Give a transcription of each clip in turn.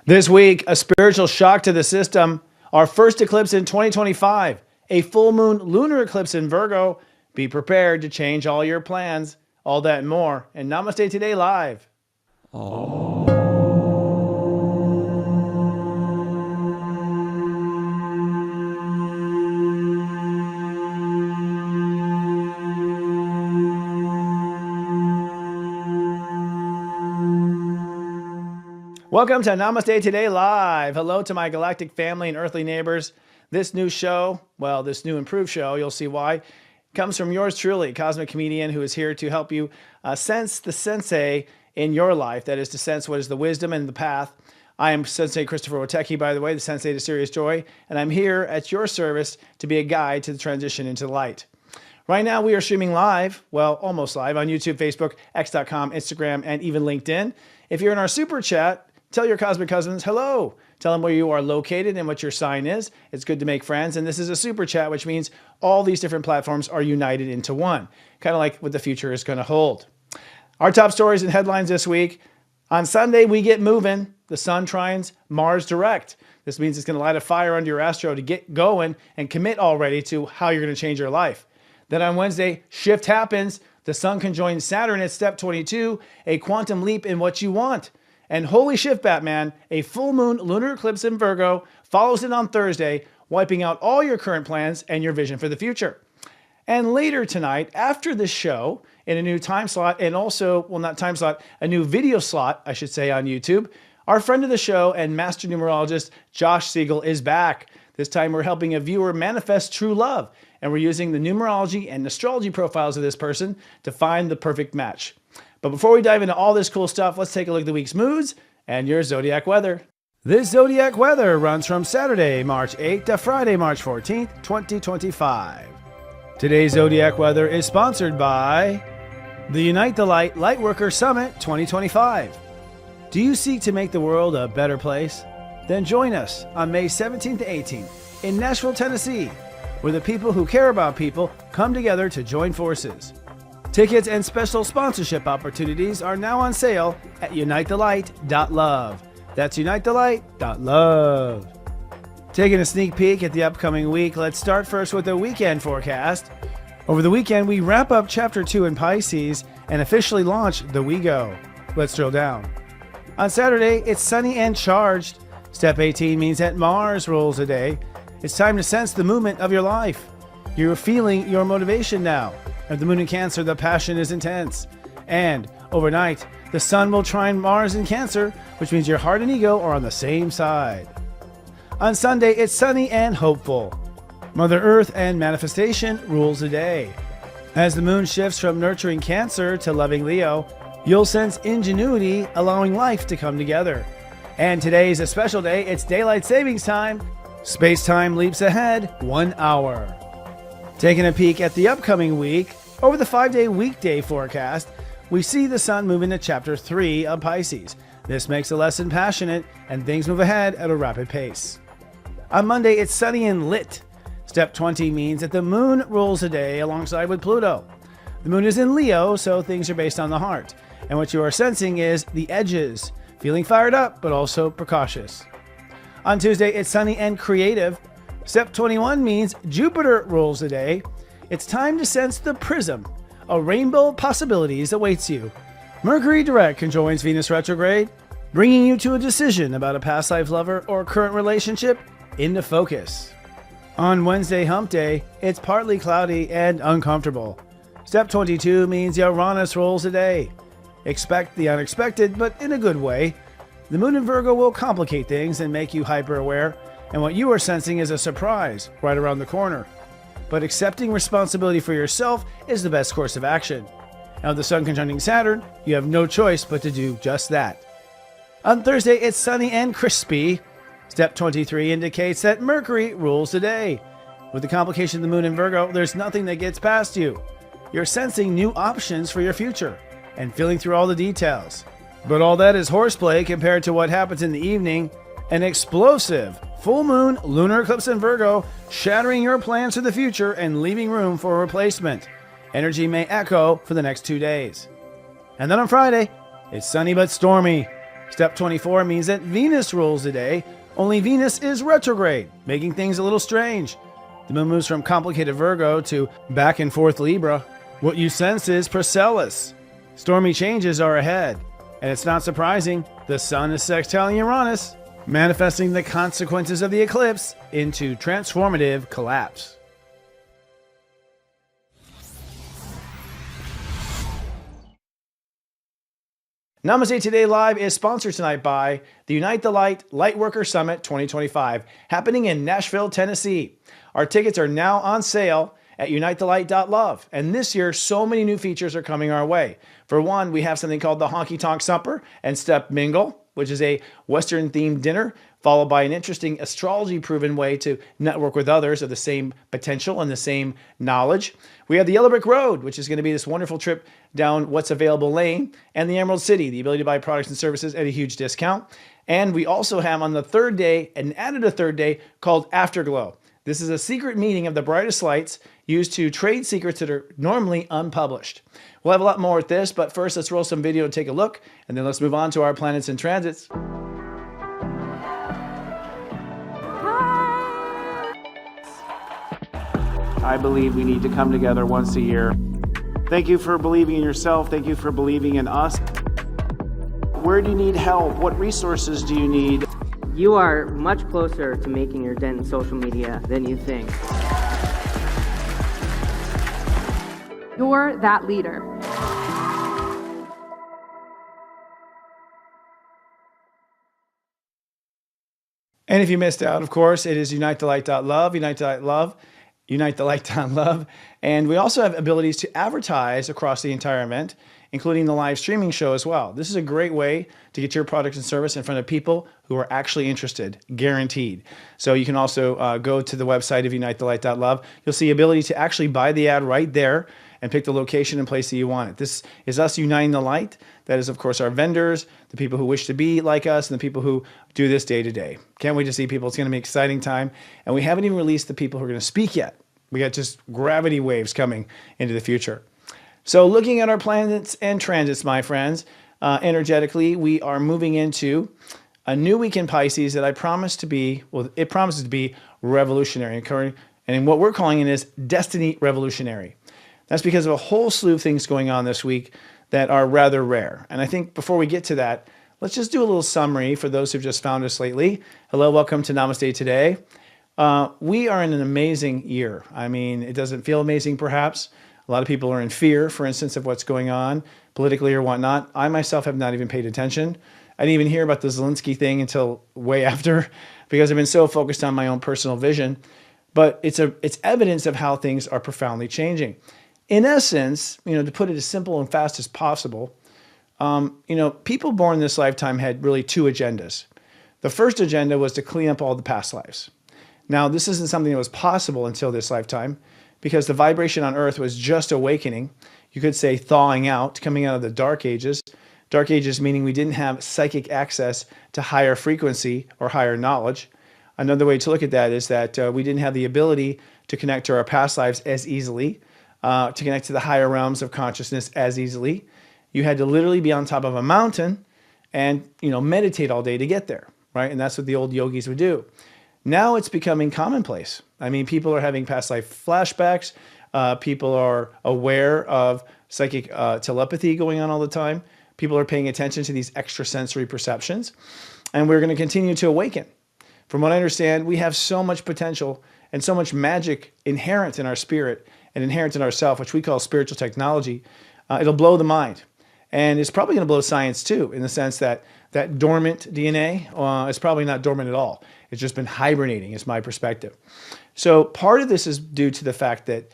This week, a spiritual shock to the system, our first eclipse in 2025, a full moon lunar eclipse in Virgo. Be prepared to change all your plans. All that and more in Namaste Today Live. Welcome to Namaste Today Live. Hello to my galactic family and earthly neighbors. This new show, well, this new improved show, you'll see why, comes from yours truly, cosmic comedian who is here to help you sense the sensei in your life. That is to sense what is the wisdom and the path. I am Sensei Christopher Witecki, by the way, the sensei to serious joy, and I'm here at your service to be a guide to the transition into the light. Right now, we are streaming live, well, almost live, on YouTube, Facebook, X.com, Instagram, and even LinkedIn. If you're in our super chat, tell your cosmic cousins hello. Tell them where you are located and what your sign is. It's good to make friends. And this is a super chat, which means all these different platforms are united into one, kind of like what the future is going to hold. Our top stories and headlines this week. On Sunday, we get moving. The sun trines Mars direct. This means it's going to light a fire under your astro to get going and commit already to how you're going to change your life. Then on Wednesday, shift happens. The sun conjoins Saturn at step 22, a quantum leap in what you want. And holy shift, Batman, a full moon lunar eclipse in Virgo follows it on Thursday, wiping out all your current plans and your vision for the future. And later tonight, after this show, in a new time slot, and also, well, not time slot, a new video slot, I should say, on YouTube, our friend of the show and master numerologist, Josh Siegel, is back. This time we're helping a viewer manifest true love, and we're using the numerology and astrology profiles of this person to find the perfect match. But before we dive into all this cool stuff, let's take a look at the week's moods and your zodiac weather. This zodiac weather runs from Saturday, March 8th to Friday, March 14th, 2025. Today's zodiac weather is sponsored by the Unite the Light Lightworker Summit 2025. Do you seek to make the world a better place? Then join us on May 17th to 18th in Nashville, Tennessee, where the people who care about people come together to join forces. Tickets and special sponsorship opportunities are now on sale at unitethelight.love. That's unitethelight.love. Taking a sneak peek at the upcoming week, let's start first with the weekend forecast. Over the weekend, we wrap up Chapter 2 in Pisces and officially launch the We Go. Let's drill down. On Saturday, it's sunny and charged. Step 18 means that Mars rules the day. It's time to sense the movement of your life. You're feeling your motivation now. At the moon in Cancer, the passion is intense. And overnight, the sun will trine Mars in Cancer, which means your heart and ego are on the same side. On Sunday, it's sunny and hopeful. Mother Earth and manifestation rules the day. As the moon shifts from nurturing Cancer to loving Leo, you'll sense ingenuity, allowing life to come together. And today is a special day. It's daylight savings time. Space-time leaps ahead 1 hour. Taking a peek at the upcoming week, over the 5-day weekday forecast, we see the sun move into Chapter 3 of Pisces. This makes the lesson passionate, and things move ahead at a rapid pace. On Monday, it's sunny and lit. Step 20 means that the moon rules the day alongside with Pluto. The moon is in Leo, so things are based on the heart. And what you are sensing is the edges, feeling fired up, but also precautious. On Tuesday, it's sunny and creative. Step 21 means Jupiter rules the day. It's time to sense the prism. A rainbow of possibilities awaits you. Mercury direct conjoins Venus retrograde, bringing you to a decision about a past life lover or current relationship into focus. On Wednesday, hump day, it's partly cloudy and uncomfortable. Step 22 means Uranus rules the day. Expect the unexpected, but in a good way. The moon in Virgo will complicate things and make you hyper-aware. And what you are sensing is a surprise right around the corner. But accepting responsibility for yourself is the best course of action. Now with the sun conjuncting Saturn, you have no choice but to do just that. On Thursday, it's sunny and crispy. Step 23 indicates that Mercury rules the day. With the complication of the moon in Virgo, there's nothing that gets past you. You're sensing new options for your future and feeling through all the details. But all that is horseplay compared to what happens in the evening. An explosive full moon lunar eclipse in Virgo, shattering your plans for the future and leaving room for a replacement. Energy may echo for the next 2 days. And then on Friday, it's sunny but stormy. Step 24 means that Venus rules the day, only Venus is retrograde, making things a little strange. The moon moves from complicated Virgo to back and forth Libra. What you sense is Priscillus. Stormy changes are ahead, and it's not surprising, the sun is sextiling Uranus, manifesting the consequences of the eclipse into transformative collapse. Namaste Today Live is sponsored tonight by the Unite the Light Lightworker Summit 2025, happening in Nashville, Tennessee. Our tickets are now on sale at unitethelight.love. And this year, so many new features are coming our way. For one, we have something called the Honky Tonk Supper and Step Mingle, which is a Western-themed dinner, followed by an interesting astrology-proven way to network with others of the same potential and the same knowledge. We have the Yellow Brick Road, which is going to be this wonderful trip down What's Available Lane, and the Emerald City, the ability to buy products and services at a huge discount. And we also have on the third day, and added a third day, called Afterglow. This is a secret meeting of the brightest lights used to trade secrets that are normally unpublished. We'll have a lot more with this, but first let's roll some video and take a look, and then let's move on to our planets and transits. I believe we need to come together once a year. Thank you for believing in yourself. Thank you for believing in us. Where do you need help? What resources do you need? You are much closer to making your dent in social media than you think. You're that leader. And if you missed out, of course, it is unitethelight.love, unitethelight.love, unitethelight.love. And we also have abilities to advertise across the entire event, including the live streaming show as well. This is a great way to get your product and service in front of people who are actually interested, guaranteed. So you can also go to the website of unitethelight.love. You'll see ability to actually buy the ad right there and pick the location and place that you want it. This is us uniting the light. That is, of course, our vendors, the people who wish to be like us, and the people who do this day to day. Can't wait to see people. It's going to be an exciting time. And we haven't even released the people who are going to speak yet. We got just gravity waves coming into the future. So looking at our planets and transits, my friends, energetically, we are moving into a new week in Pisces that it promises to be revolutionary. And what we're calling it is destiny revolutionary. That's because of a whole slew of things going on this week that are rather rare. And I think before we get to that, let's just do a little summary for those who've just found us lately. Hello, welcome to Namaste Today. We are in an amazing year. I mean, it doesn't feel amazing perhaps. A lot of people are in fear, for instance, of what's going on politically or whatnot. I myself have not even paid attention. I didn't even hear about the Zelensky thing until way after because I've been so focused on my own personal vision. But it's evidence of how things are profoundly changing. In essence, to put it as simple and fast as possible, people born in this lifetime had really two agendas. The first agenda was to clean up all the past lives. Now, this isn't something that was possible until this lifetime because the vibration on Earth was just awakening. You could say thawing out, coming out of the Dark Ages. Dark Ages meaning we didn't have psychic access to higher frequency or higher knowledge. Another way to look at that is that we didn't have the ability to connect to our past lives as easily, to connect to the higher realms of consciousness as easily. You had to literally be on top of a mountain and meditate all day to get there, right? And that's what the old yogis would do. Now it's becoming commonplace. I mean, people are having past life flashbacks. People are aware of psychic telepathy going on all the time. People are paying attention to these extrasensory perceptions. And we're going to continue to awaken. From what I understand, we have so much potential and so much magic inherent in our spirit and inherent in ourself, which we call spiritual technology. It'll blow the mind. And it's probably going to blow science too, in the sense that that dormant DNA is probably not dormant at all. It's just been hibernating, is my perspective. So part of this is due to the fact that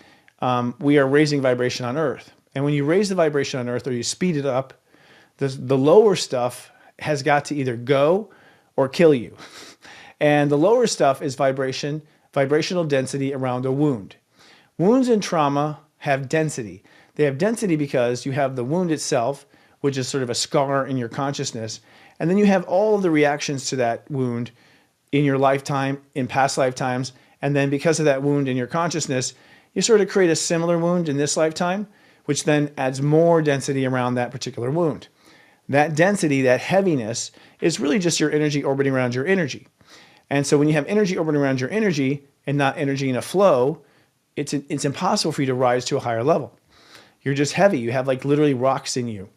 we are raising vibration on Earth. And when you raise the vibration on Earth or you speed it up, the lower stuff has got to either go or kill you. And the lower stuff is vibrational density around a wound. Wounds and trauma have density. They have density because you have the wound itself, which is sort of a scar in your consciousness. And then you have all of the reactions to that wound in your lifetime, in past lifetimes. And then because of that wound in your consciousness, you sort of create a similar wound in this lifetime, which then adds more density around that particular wound. That density, that heaviness, is really just your energy orbiting around your energy. And so when you have energy orbiting around your energy and not energy in a flow, it's impossible for you to rise to a higher level. You're just heavy. You have like literally rocks in you.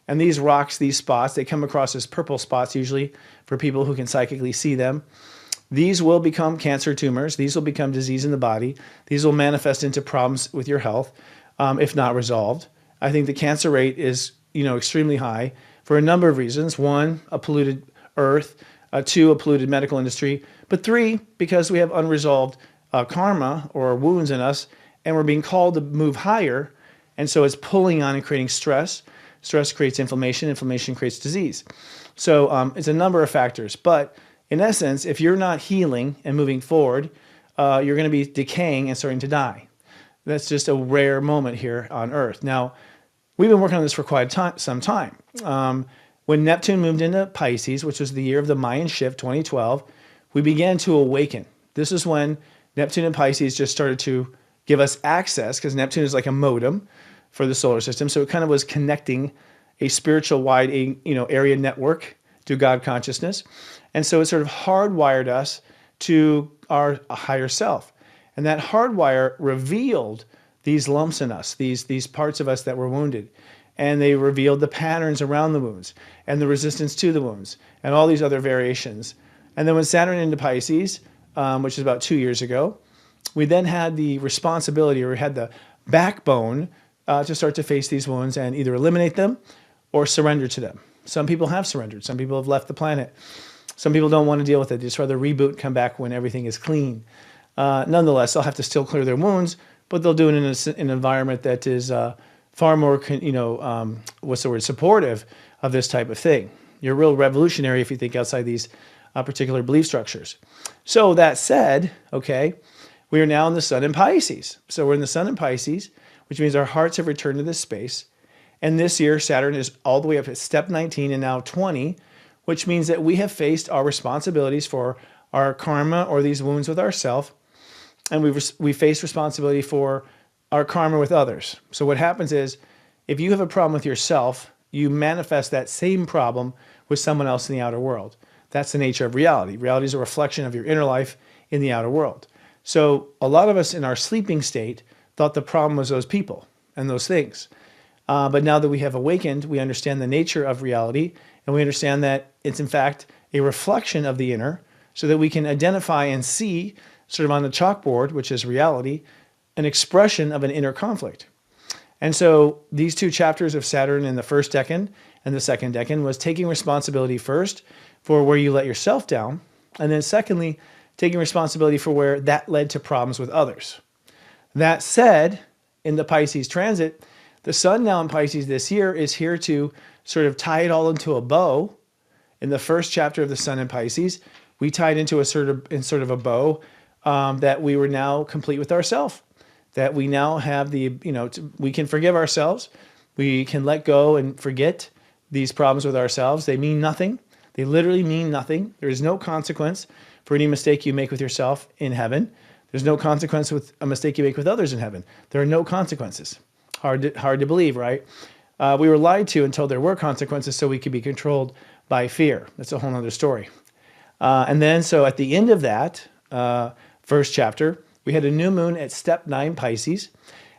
And these rocks, these spots, they come across as purple spots usually for people who can psychically see them. These will become cancer tumors. These will become disease in the body. These will manifest into problems with your health if not resolved. I think the cancer rate is, extremely high for a number of reasons. One, a polluted earth. Two, a polluted medical industry. But three, because we have unresolved karma or wounds in us, and we're being called to move higher. And so it's pulling on and creating stress. Stress creates inflammation. Inflammation creates disease. So it's a number of factors. But in essence, if you're not healing and moving forward, you're going to be decaying and starting to die. That's just a rare moment here on Earth. Now, we've been working on this for quite some time. When Neptune moved into Pisces, which was the year of the Mayan shift, 2012, we began to awaken. This is when Neptune and Pisces just started to give us access, because Neptune is like a modem for the solar system. So it kind of was connecting a spiritual wide, area network to God consciousness. And so it sort of hardwired us to our higher self. And that hardwire revealed these lumps in us, these parts of us that were wounded. And they revealed the patterns around the wounds and the resistance to the wounds and all these other variations. And then when Saturn into Pisces, which is about 2 years ago, we then had the responsibility, or we had the backbone to start to face these wounds and either eliminate them or surrender to them. Some people have surrendered. Some people have left the planet. Some people don't want to deal with it. They just rather reboot, come back when everything is clean. Nonetheless, they'll have to still clear their wounds, but they'll do it in an environment that is far more, supportive of this type of thing. You're real revolutionary if you think outside these particular belief structures. So that said, okay, we are now in the sun in Pisces. So we're in the sun in Pisces, which means our hearts have returned to this space. And this year, Saturn is all the way up at step 19 and now 20, which means that we have faced our responsibilities for our karma or these wounds with ourselves. And we face responsibility for our karma with others. So what happens is, if you have a problem with yourself, you manifest that same problem with someone else in the outer world. That's the nature of reality. Reality is a reflection of your inner life in the outer world. So a lot of us in our sleeping state thought the problem was those people and those things. But now that we have awakened, we understand the nature of reality, and we understand that it's in fact a reflection of the inner, so that we can identify and see, sort of on the chalkboard, which is reality, an expression of an inner conflict. And so these two chapters of Saturn in the first decan and the second decan was taking responsibility first for where you let yourself down, and then secondly, taking responsibility for where that led to problems with others. That said, in the Pisces transit, the sun now in Pisces this year is here to sort of tie it all into a bow. In the first chapter of the sun in Pisces, we tied into a sort of a bow that we were now complete with ourselves. That we now have we can forgive ourselves. We can let go and forget these problems with ourselves. They mean nothing. They literally mean nothing. There is no consequence for any mistake you make with yourself in heaven. There's no consequence with a mistake you make with others in heaven. There are no consequences. Hard to believe, right? We were lied to until there were consequences, so we could be controlled by fear. That's a whole other story. And then, so at the end of that first chapter, we had a new moon at step 9 Pisces,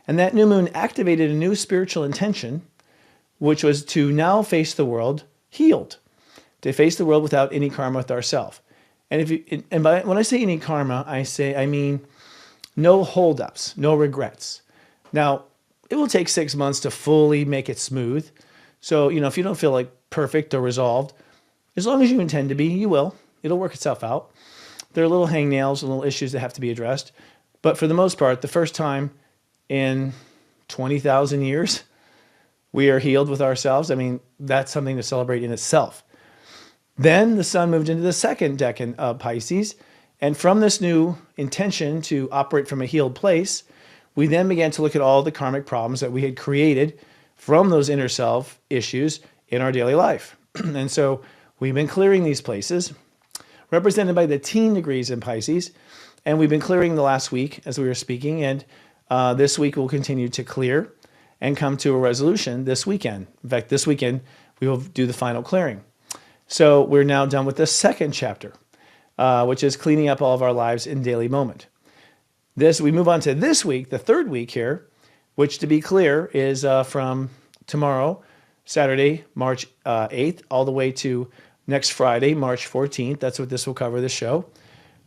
and that new moon activated a new spiritual intention, which was to now face the world healed, to face the world without any karma with ourselves. And when I say any karma, I mean no holdups, no regrets. Now, it will take 6 months to fully make it smooth. So, if you don't feel like perfect or resolved, as long as you intend to be, you will. It'll work itself out. There are little hangnails and little issues that have to be addressed. But for the most part, the first time in 20,000 years, we are healed with ourselves. I mean, that's something to celebrate in itself. Then the sun moved into the second decan of Pisces. And from this new intention to operate from a healed place, we then began to look at all the karmic problems that we had created from those inner self issues in our daily life. And so we've been clearing these places, represented by the teen degrees in Pisces. And we've been clearing the last week as we were speaking. And this week we'll continue to clear and come to a resolution this weekend. In fact, this weekend we will do the final clearing. So we're now done with the second chapter, which is cleaning up all of our lives in daily moment. We move on to this week, the third week here, which, to be clear, is from tomorrow, Saturday, March 8th, all the way to next Friday, March 14th. That's what this will cover, this show.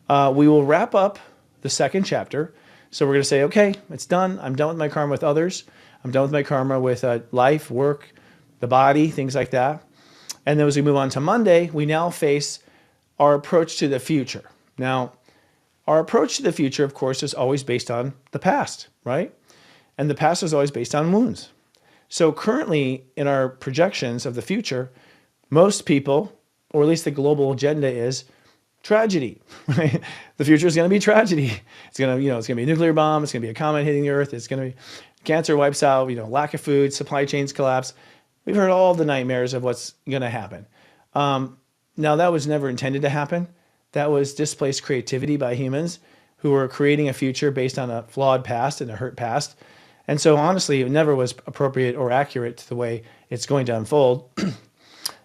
We will wrap up the second chapter. So we're going to say, okay, it's done. I'm done with my karma with others. I'm done with my karma with life, work, the body, things like that. And then as we move on to Monday, we now face our approach to the future. Now, our approach to the future, of course, is always based on the past, right? And the past is always based on wounds. So currently, in our projections of the future, most people, or at least the global agenda, is tragedy, right? The future is going to be tragedy. It's going to, it's going to be a nuclear bomb. It's going to be a comet hitting the earth. It's going to be cancer wipes out, lack of food, supply chains collapse. We've heard all the nightmares of what's going to happen. Now, that was never intended to happen. That was displaced creativity by humans who were creating a future based on a flawed past and a hurt past. And so, honestly, it never was appropriate or accurate to the way it's going to unfold.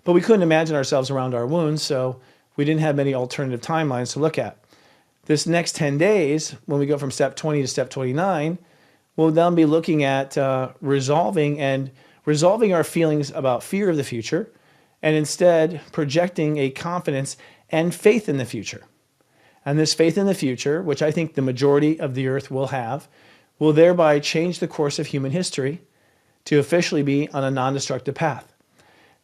But we couldn't imagine ourselves around our wounds, so we didn't have many alternative timelines to look at. This next 10 days, when we go from step 20 to step 29, we'll then be looking at resolving our feelings about fear of the future, and instead projecting a confidence and faith in the future. And this faith in the future, which I think the majority of the earth will have, will thereby change the course of human history to officially be on a non-destructive path.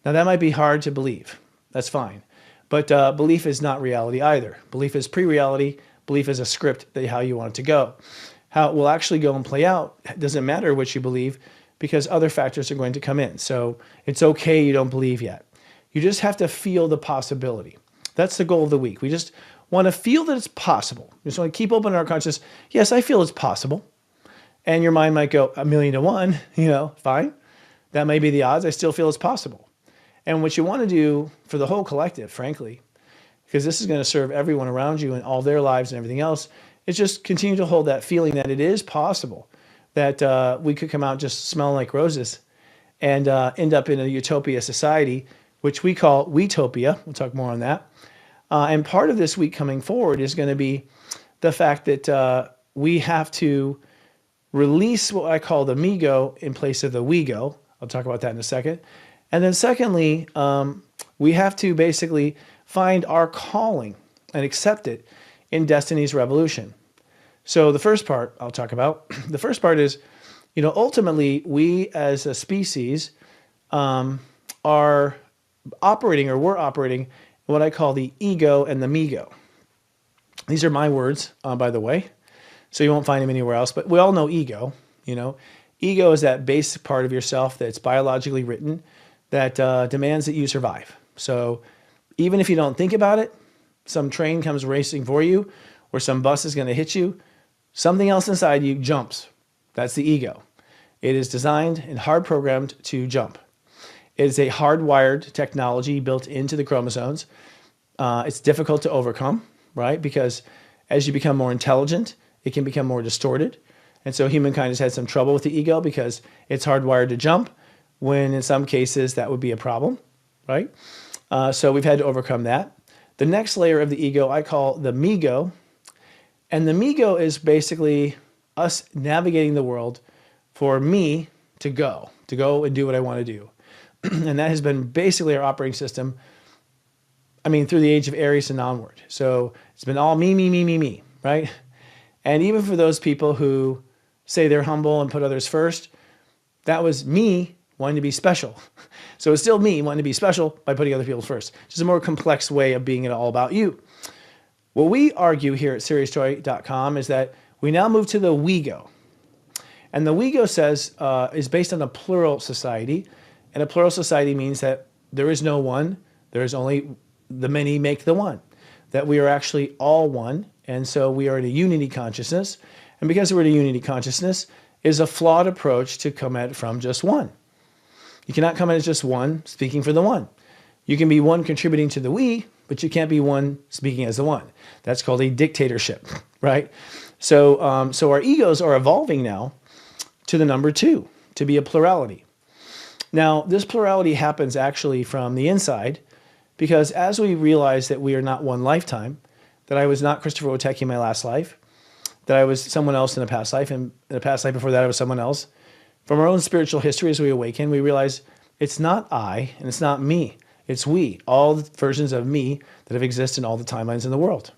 Now, that might be hard to believe. That's fine. But belief is not reality either. Belief is pre-reality. Belief is a script that how you want it to go. How it will actually go and play out doesn't matter what you believe, because other factors are going to come in. So it's okay you don't believe yet. You just have to feel the possibility. That's the goal of the week. We just want to feel that it's possible. We just want to keep open our consciousness. Yes, I feel it's possible. And your mind might go 1,000,000 to 1, fine. That may be the odds. I still feel it's possible. And what you want to do for the whole collective, frankly, because this is going to serve everyone around you and all their lives and everything else, is just continue to hold that feeling that it is possible, that we could come out just smelling like roses and end up in a utopia society, which we call Wetopia. We'll talk more on that. And part of this week coming forward is going to be the fact that we have to release what I call the me-go in place of the we-go. I'll talk about that in a second. And then secondly, we have to basically find our calling and accept it in Destiny's Revolution. So the first part I'll talk about, the first part is, ultimately we as a species are operating, or we're operating, in what I call the ego and the me-go. These are my words, by the way, so you won't find them anywhere else, but we all know ego. Ego is that basic part of yourself that's biologically written that demands that you survive. So even if you don't think about it, some train comes racing for you, or some bus is going to hit you, something else inside you jumps. That's the ego. It is designed and hard programmed to jump. It is a hardwired technology built into the chromosomes. It's difficult to overcome, right? Because as you become more intelligent, it can become more distorted. And so humankind has had some trouble with the ego because it's hardwired to jump, when in some cases that would be a problem, right? So we've had to overcome that. The next layer of the ego I call the me-go. And the me-go is basically us navigating the world for me to go and do what I want to do. And that has been basically our operating system, through the age of Aries and onward. So it's been all me, right? And even for those people who say they're humble and put others first, that was me wanting to be special. So it's still me wanting to be special by putting other people first. Just a more complex way of being it all about you. What we argue here at SeriousJoy.com is that we now move to the we-go. And the we-go says is based on a plural society. And a plural society means that there is no one. There is only the many make the one. That we are actually all one. And so we are in a unity consciousness. And because we're in a unity consciousness, is a flawed approach to come at it from just one. You cannot come at it as just one speaking for the one. You can be one contributing to the we, but you can't be one speaking as the one. That's called a dictatorship, right? So our egos are evolving now to the number 2, to be a plurality. Now, this plurality happens actually from the inside, because as we realize that we are not one lifetime, that I was not Christopher Witecki in my last life, that I was someone else in a past life, and in a past life before that I was someone else. From our own spiritual history, as we awaken, we realize it's not I and it's not me. It's we, all the versions of me that have existed in all the timelines in the world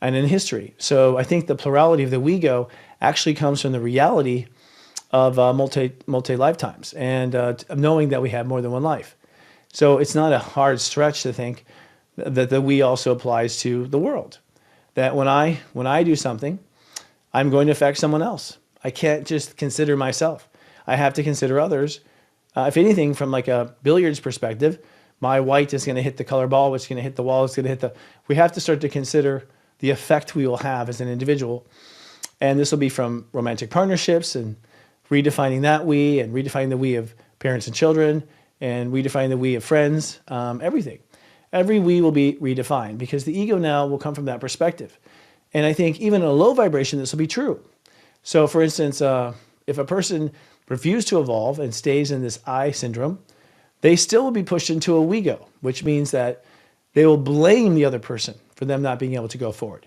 and in history. So I think the plurality of the we-go actually comes from the reality of multi lifetimes and knowing that we have more than one life. So it's not a hard stretch to think that the we also applies to the world. That when I do something, I'm going to affect someone else. I can't just consider myself. I have to consider others. If anything, from like a billiards perspective, my white is going to hit the color ball, which is going to hit the wall, it's going to hit the... We have to start to consider the effect we will have as an individual. And this will be from romantic partnerships and redefining that we, and redefining the we of parents and children, and redefining the we of friends, everything. Every we will be redefined because the ego now will come from that perspective. And I think even in a low vibration, this will be true. So for instance, if a person refuses to evolve and stays in this I syndrome, they still will be pushed into a we-go, which means that they will blame the other person for them not being able to go forward.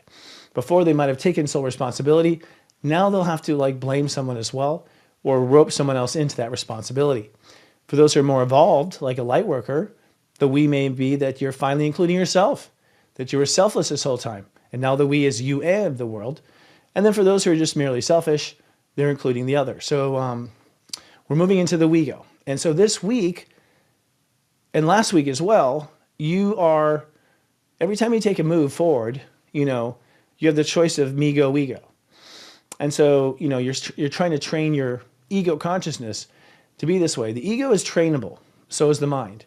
Before they might have taken sole responsibility, now they'll have to like blame someone as well, or rope someone else into that responsibility. For those who are more evolved, like a light worker, the we may be that you're finally including yourself, that you were selfless this whole time. And now the we is you and the world. And then for those who are just merely selfish, they're including the other. So we're moving into the we-go. And so this week, and last week as well, you are, every time you take a move forward, you have the choice of me go, we go. And so, you're trying to train your ego consciousness to be this way. The ego is trainable, so is the mind.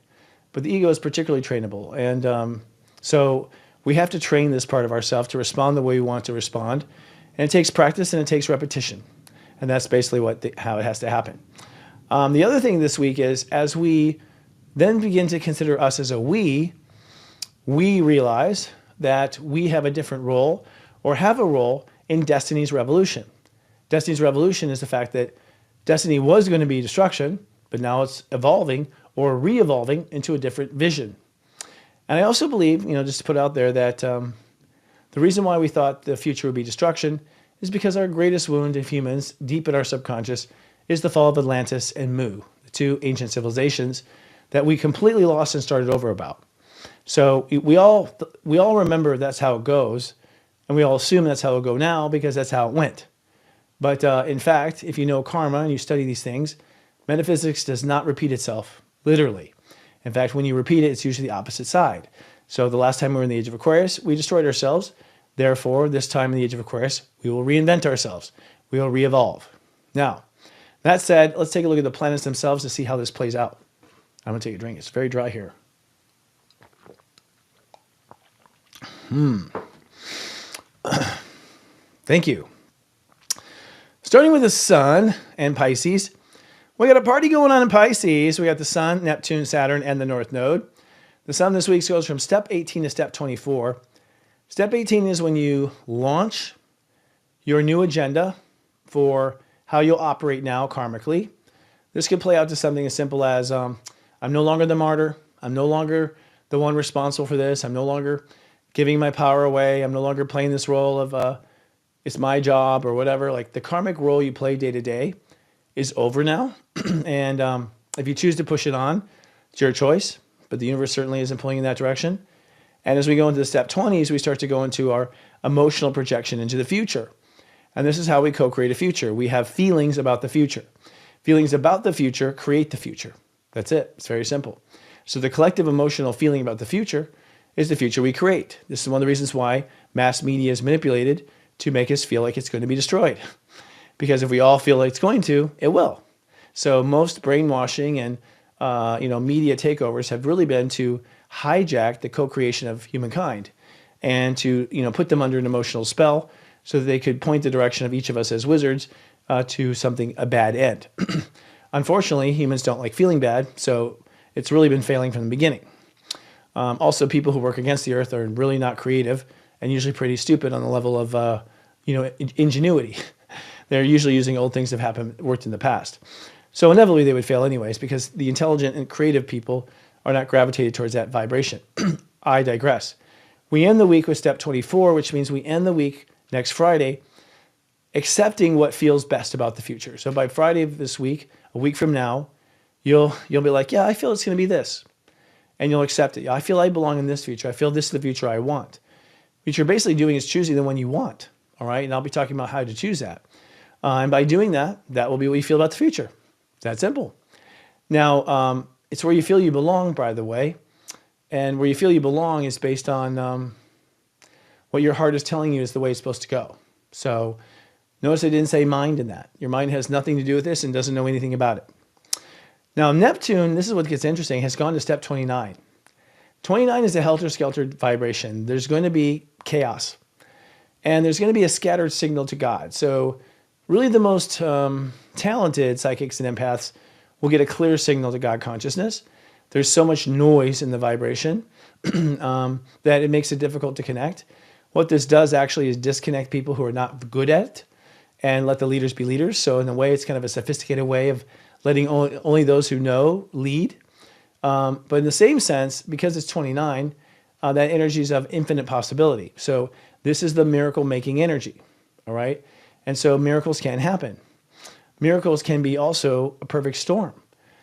But the ego is particularly trainable. And so we have to train this part of ourselves to respond the way we want to respond. And it takes practice and it takes repetition. And that's basically how it has to happen. The other thing this week is, as we then begin to consider us as a we realize that we have a different role, or have a role in Destiny's revolution. Destiny's revolution is the fact that Destiny was going to be destruction, but now it's evolving or re-evolving into a different vision. And I also believe, just to put out there, that the reason why we thought the future would be destruction is because our greatest wound of humans, deep in our subconscious, is the fall of Atlantis and Mu, the two ancient civilizations that we completely lost and started over about. So we all remember that's how it goes, and we all assume that's how it'll go now because that's how it went. But in fact, if you know karma and you study these things, metaphysics does not repeat itself, literally. In fact, when you repeat it, it's usually the opposite side. So the last time we were in the age of Aquarius, we destroyed ourselves. Therefore, this time in the age of Aquarius, we will reinvent ourselves. We will re-evolve. Now, that said, let's take a look at the planets themselves to see how this plays out. I'm going to take a drink. It's very dry here. Thank you. Starting with the sun and Pisces, we got a party going on in Pisces. We got the sun, Neptune, Saturn, and the North Node. The sun this week goes from step 18 to step 24. Step 18 is when you launch your new agenda for how you'll operate now karmically. This could play out to something as simple as, I'm no longer the martyr. I'm no longer the one responsible for this. I'm no longer giving my power away. I'm no longer playing this role of it's my job or whatever. Like the karmic role you play day to day is over now. And if you choose to push it on, it's your choice. But the universe certainly isn't pulling in that direction. And as we go into the step 20s, we start to go into our emotional projection into the future. And this is how we co-create a future. We have feelings about the future. Feelings about the future create the future. That's it. It's very simple. So the collective emotional feeling about the future is the future we create. This is one of the reasons why mass media is manipulated to make us feel like it's going to be destroyed. Because if we all feel like it's going to, it will. So most brainwashing and media takeovers have really been to hijack the co-creation of humankind and to put them under an emotional spell so that they could point the direction of each of us as wizards to a bad end. Unfortunately, humans don't like feeling bad, so it's really been failing from the beginning. Also, people who work against the earth are really not creative and usually pretty stupid on the level of ingenuity. They're usually using old things that have worked in the past. So inevitably they would fail anyways, because the intelligent and creative people are not gravitated towards that vibration. I digress. We end the week with step 24, which means we end the week next Friday accepting what feels best about the future. So by Friday of this week, a week from now, you'll be like, yeah, I feel it's going to be this. And you'll accept it. I feel I belong in this future. I feel this is the future I want. What you're basically doing is choosing the one you want. All right. And I'll be talking about how to choose that. And by doing that, that will be what you feel about the future. It's that simple. Now, it's where you feel you belong, by the way. And where you feel you belong is based on what your heart is telling you is the way it's supposed to go. So notice I didn't say mind in that. Your mind has nothing to do with this and doesn't know anything about it. Now, Neptune, this is what gets interesting, has gone to step 29. 29 is a helter-skelter vibration. There's going to be chaos. And there's going to be a scattered signal to God. So really the most talented psychics and empaths will get a clear signal to God consciousness. There's so much noise in the vibration that it makes it difficult to connect. What this does actually is disconnect people who are not good at it and let the leaders be leaders. So in a way, it's kind of a sophisticated way of letting only those who know lead. But in the same sense, because it's 29, that energy is of infinite possibility. So this is the miracle-making energy, all right? And so miracles can happen. Miracles can be also a perfect storm.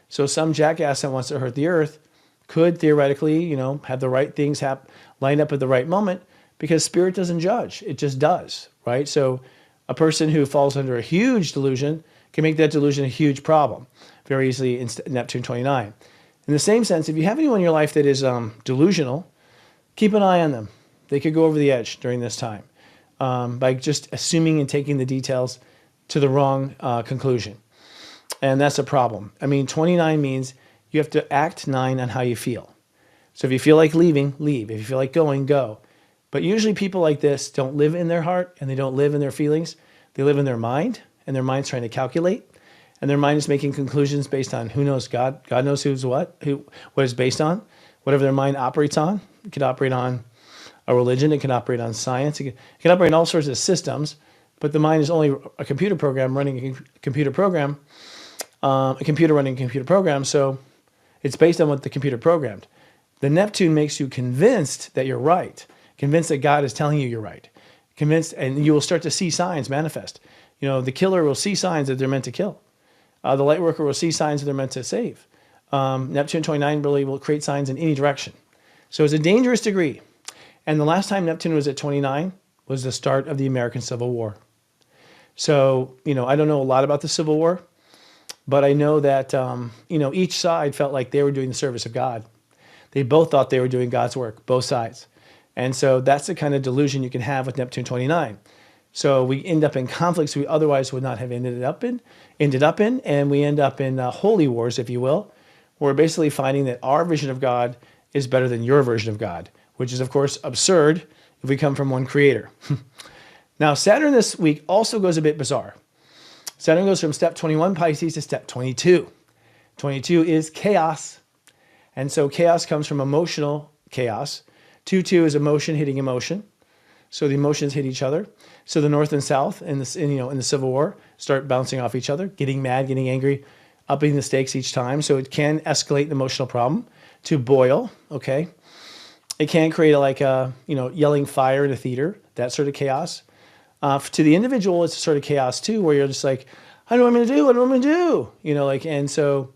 So some jackass that wants to hurt the earth could theoretically, have the right things line up at the right moment, because spirit doesn't judge. It just does, right? So a person who falls under a huge delusion can make that delusion a huge problem very easily in Neptune 29. In the same sense, if you have anyone in your life that is delusional, keep an eye on them. They could go over the edge during this time by just assuming and taking the details to the wrong conclusion. And that's a problem. I mean, 29 means you have to act 9 on how you feel. So if you feel like leaving, leave. If you feel like going, go. But usually people like this don't live in their heart and they don't live in their feelings. They live in their mind, and their mind's trying to calculate. And their mind is making conclusions based on who knows God. God knows who's what it's based on. Whatever their mind operates on. It could operate on a religion. It can operate on science. It can operate on all sorts of systems. But the mind is only a computer program running a computer program. A computer running a computer program. So it's based on what the computer programmed. The Neptune makes you convinced that you're right. Convinced that God is telling you you're right. Convinced, and you will start to see signs manifest. The killer will see signs that they're meant to kill. The light worker will see signs that they're meant to save. Neptune 29 really will create signs in any direction. So it's a dangerous degree. And the last time Neptune was at 29 was the start of the American Civil War. So, I don't know a lot about the Civil War, but I know that, each side felt like they were doing the service of God. They both thought they were doing God's work, both sides. And so that's the kind of delusion you can have with Neptune 29. So we end up in conflicts we otherwise would not have ended up in, and we end up in holy wars, if you will. We're basically finding that our vision of God is better than your version of God, which is, of course, absurd if we come from one creator. Now, Saturn this week also goes a bit bizarre. Saturn goes from step 21 Pisces to step 22. 22 is chaos. And so chaos comes from emotional chaos. 2-2 is emotion hitting emotion. So the emotions hit each other. So the North and South in the Civil War start bouncing off each other, getting mad, getting angry, upping the stakes each time. So it can escalate an emotional problem to boil, okay? It can create yelling fire in a theater, that sort of chaos. To the individual, it's a sort of chaos too, where you're just like, I don't know what I'm going to do. What am I going to do? And so,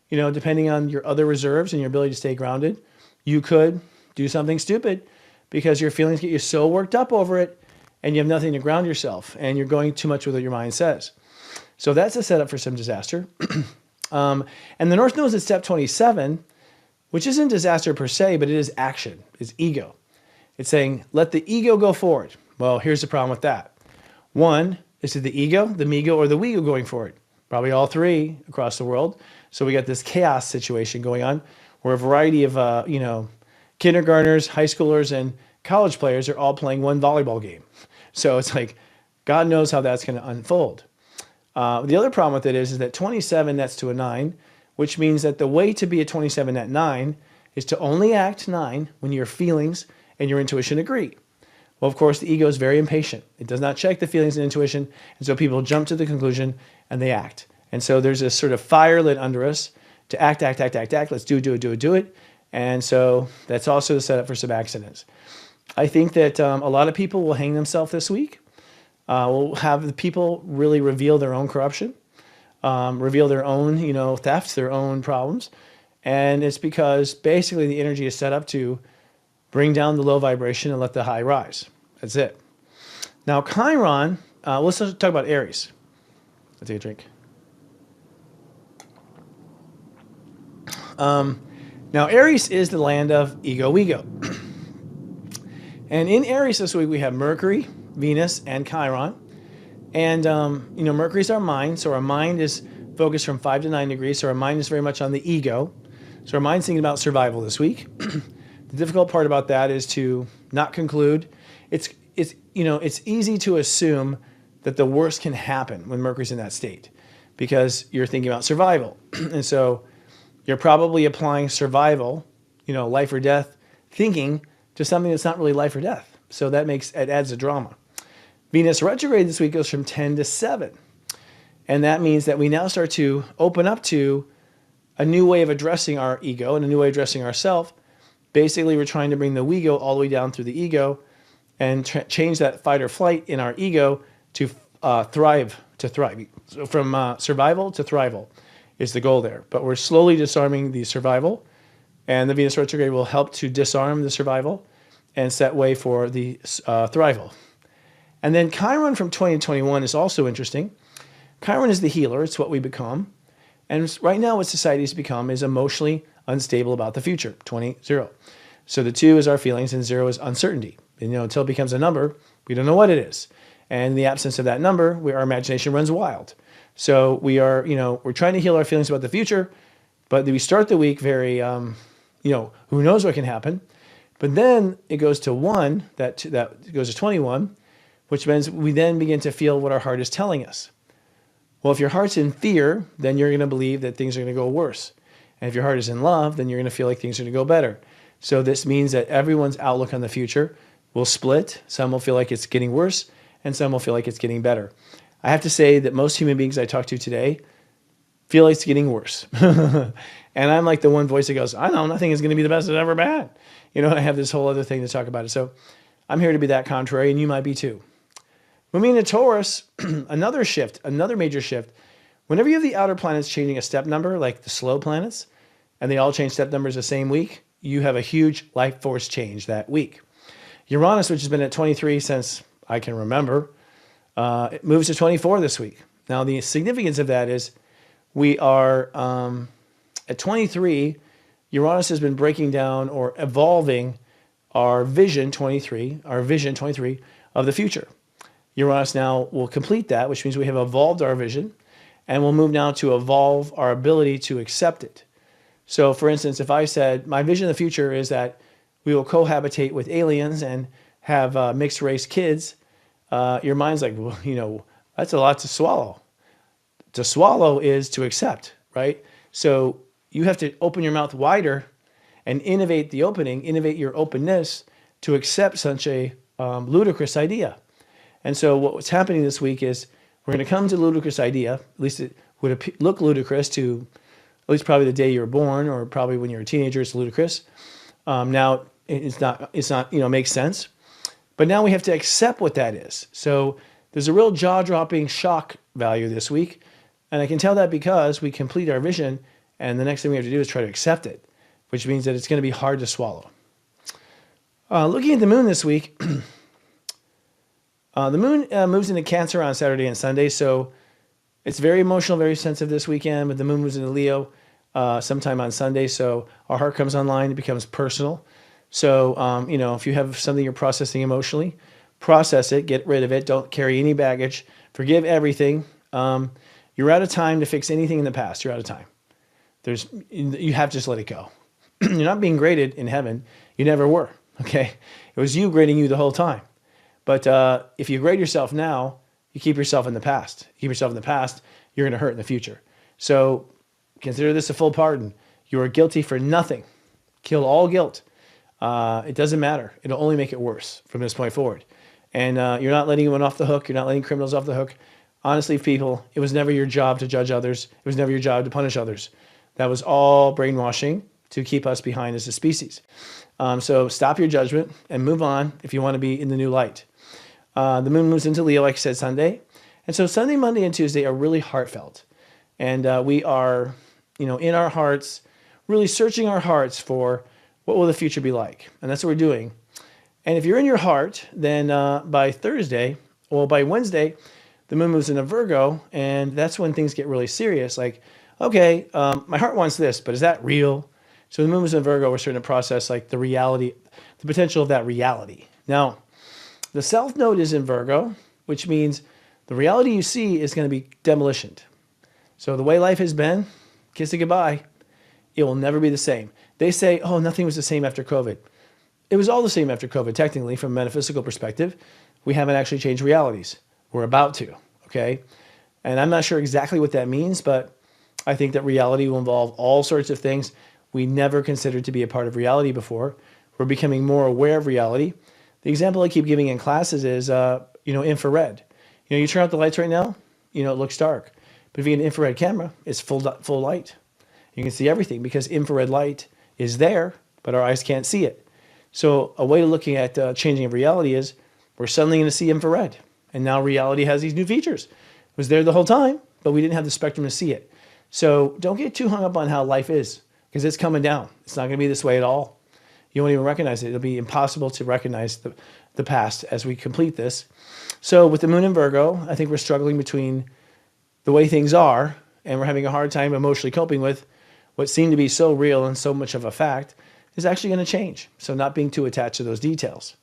depending on your other reserves and your ability to stay grounded, you could do something stupid because your feelings get you so worked up over it and you have nothing to ground yourself and you're going too much with what your mind says. So that's a setup for some disaster. And the North Node is at step 27, which isn't disaster per se, but it is action, it's ego. It's saying, let the ego go forward. Well, here's the problem with that. One, is it the ego, the mego, or the wego going forward? Probably all three across the world. So we got this chaos situation going on where a variety of, kindergartners, high schoolers, and college players are all playing one volleyball game. So it's like, God knows how that's going to unfold. The other problem with it is that 27 nets to a 9, which means that the way to be a 27 net 9 is to only act 9 when your feelings and your intuition agree. Well, of course, the ego is very impatient. It does not check the feelings and intuition, and so people jump to the conclusion and they act. And so there's this sort of fire lit under us to act. Let's do it. And so that's also the setup for some accidents. I think that a lot of people will hang themselves this week. We'll have the people really reveal their own corruption, reveal their own, thefts, their own problems. And it's because basically the energy is set up to bring down the low vibration and let the high rise. That's it. Now, Chiron, let's talk about Aries. Let's take a drink. Now, Aries is the land of ego. And in Aries this week, we have Mercury, Venus, and Chiron. And, Mercury's our mind. So our mind is focused from 5 to 9 degrees. So our mind is very much on the ego. So our mind's thinking about survival this week. The difficult part about that is to not conclude. It's easy to assume that the worst can happen when Mercury's in that state because you're thinking about survival. And so you're probably applying survival, life or death thinking to something that's not really life or death. So it adds a drama. Venus retrograde this week goes from 10 to 7. And that means that we now start to open up to a new way of addressing our ego and a new way of addressing ourself. Basically, we're trying to bring the we-go all the way down through the ego and change that fight or flight in our ego to thrive. So from survival to thrival is the goal there. But we're slowly disarming the survival, and the Venus retrograde will help to disarm the survival and set way for the thrival. And then Chiron from 20 to 21 is also interesting. Chiron is the healer. It's what we become. And right now what society has become is emotionally unstable about the future, 20-0. So the 2 is our feelings and 0 is uncertainty. And, until it becomes a number, we don't know what it is. And in the absence of that number, our imagination runs wild. So we are, we're trying to heal our feelings about the future, but we start the week very, who knows what can happen. But then it goes to 1, that goes to 21, which means we then begin to feel what our heart is telling us. Well, if your heart's in fear, then you're going to believe that things are going to go worse. And if your heart is in love, then you're going to feel like things are going to go better. So this means that everyone's outlook on the future will split. Some will feel like it's getting worse, and some will feel like it's getting better. I have to say that most human beings I talk to today feel like it's getting worse. And I'm like the one voice that goes, I know, nothing is going to be the best it's ever been. I have this whole other thing to talk about it. So I'm here to be that contrary, and you might be too. Moving into Taurus, another major shift. Whenever you have the outer planets changing a step number, like the slow planets, and they all change step numbers the same week, you have a huge life force change that week. Uranus, which has been at 23 since I can remember, it moves to 24 this week. Now, the significance of that is we are at 23, Uranus has been breaking down or evolving our vision 23 of the future. Uranus now will complete that, which means we have evolved our vision, and we'll move now to evolve our ability to accept it. So, for instance, if I said, my vision of the future is that we will cohabitate with aliens and have mixed race kids, your mind's like, well, that's a lot to swallow. To swallow is to accept, right? So you have to open your mouth wider and innovate your openness to accept such a ludicrous idea. And so what's happening this week is we're going to come to the ludicrous idea. At least it would look ludicrous to at least probably the day you were born, or probably when you're a teenager, it's ludicrous. Now it's not, makes sense. But now we have to accept what that is. So there's a real jaw-dropping shock value this week. And I can tell that because we complete our vision, and the next thing we have to do is try to accept it, which means that it's going to be hard to swallow. Looking at the moon this week, the moon moves into Cancer on Saturday and Sunday, so it's very emotional, very sensitive this weekend, but the moon moves into Leo sometime on Sunday, so our heart comes online, it becomes personal. So, if you have something you're processing emotionally, process it, get rid of it, don't carry any baggage, forgive everything. You're out of time to fix anything in the past, you're out of time. You have to just let it go. You're not being graded in heaven, you never were, okay? It was you grading you the whole time. But if you grade yourself now, you keep yourself in the past. You keep yourself in the past, you're going to hurt in the future. So consider this a full pardon. You are guilty for nothing. Kill all guilt. It doesn't matter. It'll only make it worse from this point forward. And you're not letting anyone off the hook. You're not letting criminals off the hook. Honestly, people, it was never your job to judge others. It was never your job to punish others. That was all brainwashing to keep us behind as a species. So stop your judgment and move on if you want to be in the new light. The moon moves into Leo, like I said, Sunday. And so Sunday, Monday, and Tuesday are really heartfelt. And we are, in our hearts, really searching our hearts for what will the future be like. And that's what we're doing. And if you're in your heart, then by Wednesday, the moon moves into Virgo. And that's when things get really serious. Like, okay, my heart wants this, but is that real? So the moon moves in Virgo, we're starting to process like the reality, the potential of that reality. Now, the South Node is in Virgo, which means the reality you see is going to be demolitioned. So the way life has been, kiss it goodbye. It will never be the same. They say, oh, nothing was the same after COVID. It was all the same after COVID, technically, from a metaphysical perspective. We haven't actually changed realities. We're about to, okay? And I'm not sure exactly what that means, but I think that reality will involve all sorts of things we never considered to be a part of reality before. We're becoming more aware of reality. The example I keep giving in classes is, infrared. You turn out the lights right now, it looks dark. But if you get an infrared camera, it's full light. You can see everything because infrared light is there, but our eyes can't see it. So a way of looking at changing of reality is we're suddenly going to see infrared. And now reality has these new features. It was there the whole time, but we didn't have the spectrum to see it. So don't get too hung up on how life is because it's coming down. It's not going to be this way at all. You won't even recognize it. It'll be impossible to recognize the past as we complete this. So with the moon in Virgo, I think we're struggling between the way things are, and we're having a hard time emotionally coping with what seemed to be so real and so much of a fact is actually going to change. So not being too attached to those details.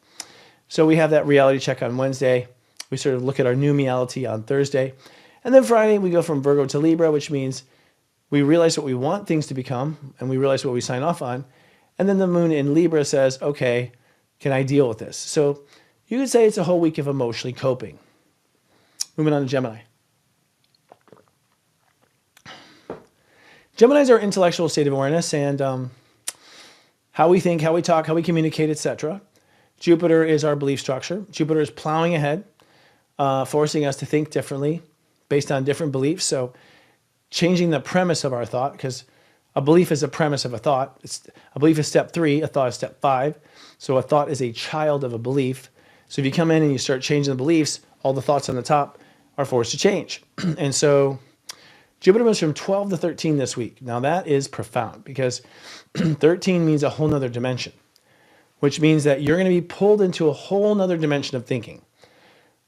So we have that reality check on Wednesday. We sort of look at our new reality on Thursday. And then Friday, we go from Virgo to Libra, which means we realize what we want things to become, and we realize what we sign off on. And then the moon in Libra says, okay, can I deal with this? So you could say it's a whole week of emotionally coping. Moving on to Gemini. Gemini is our intellectual state of awareness and how we think, how we talk, how we communicate, etc. Jupiter is our belief structure. Jupiter is plowing ahead, forcing us to think differently based on different beliefs. So changing the premise of our thought, because a belief is a premise of a thought. A belief is step 3, a thought is step 5. So a thought is a child of a belief. So if you come in and you start changing the beliefs, all the thoughts on the top are forced to change. And so Jupiter moves from 12 to 13 this week. Now that is profound because 13 means a whole nother dimension, which means that you're going to be pulled into a whole nother dimension of thinking.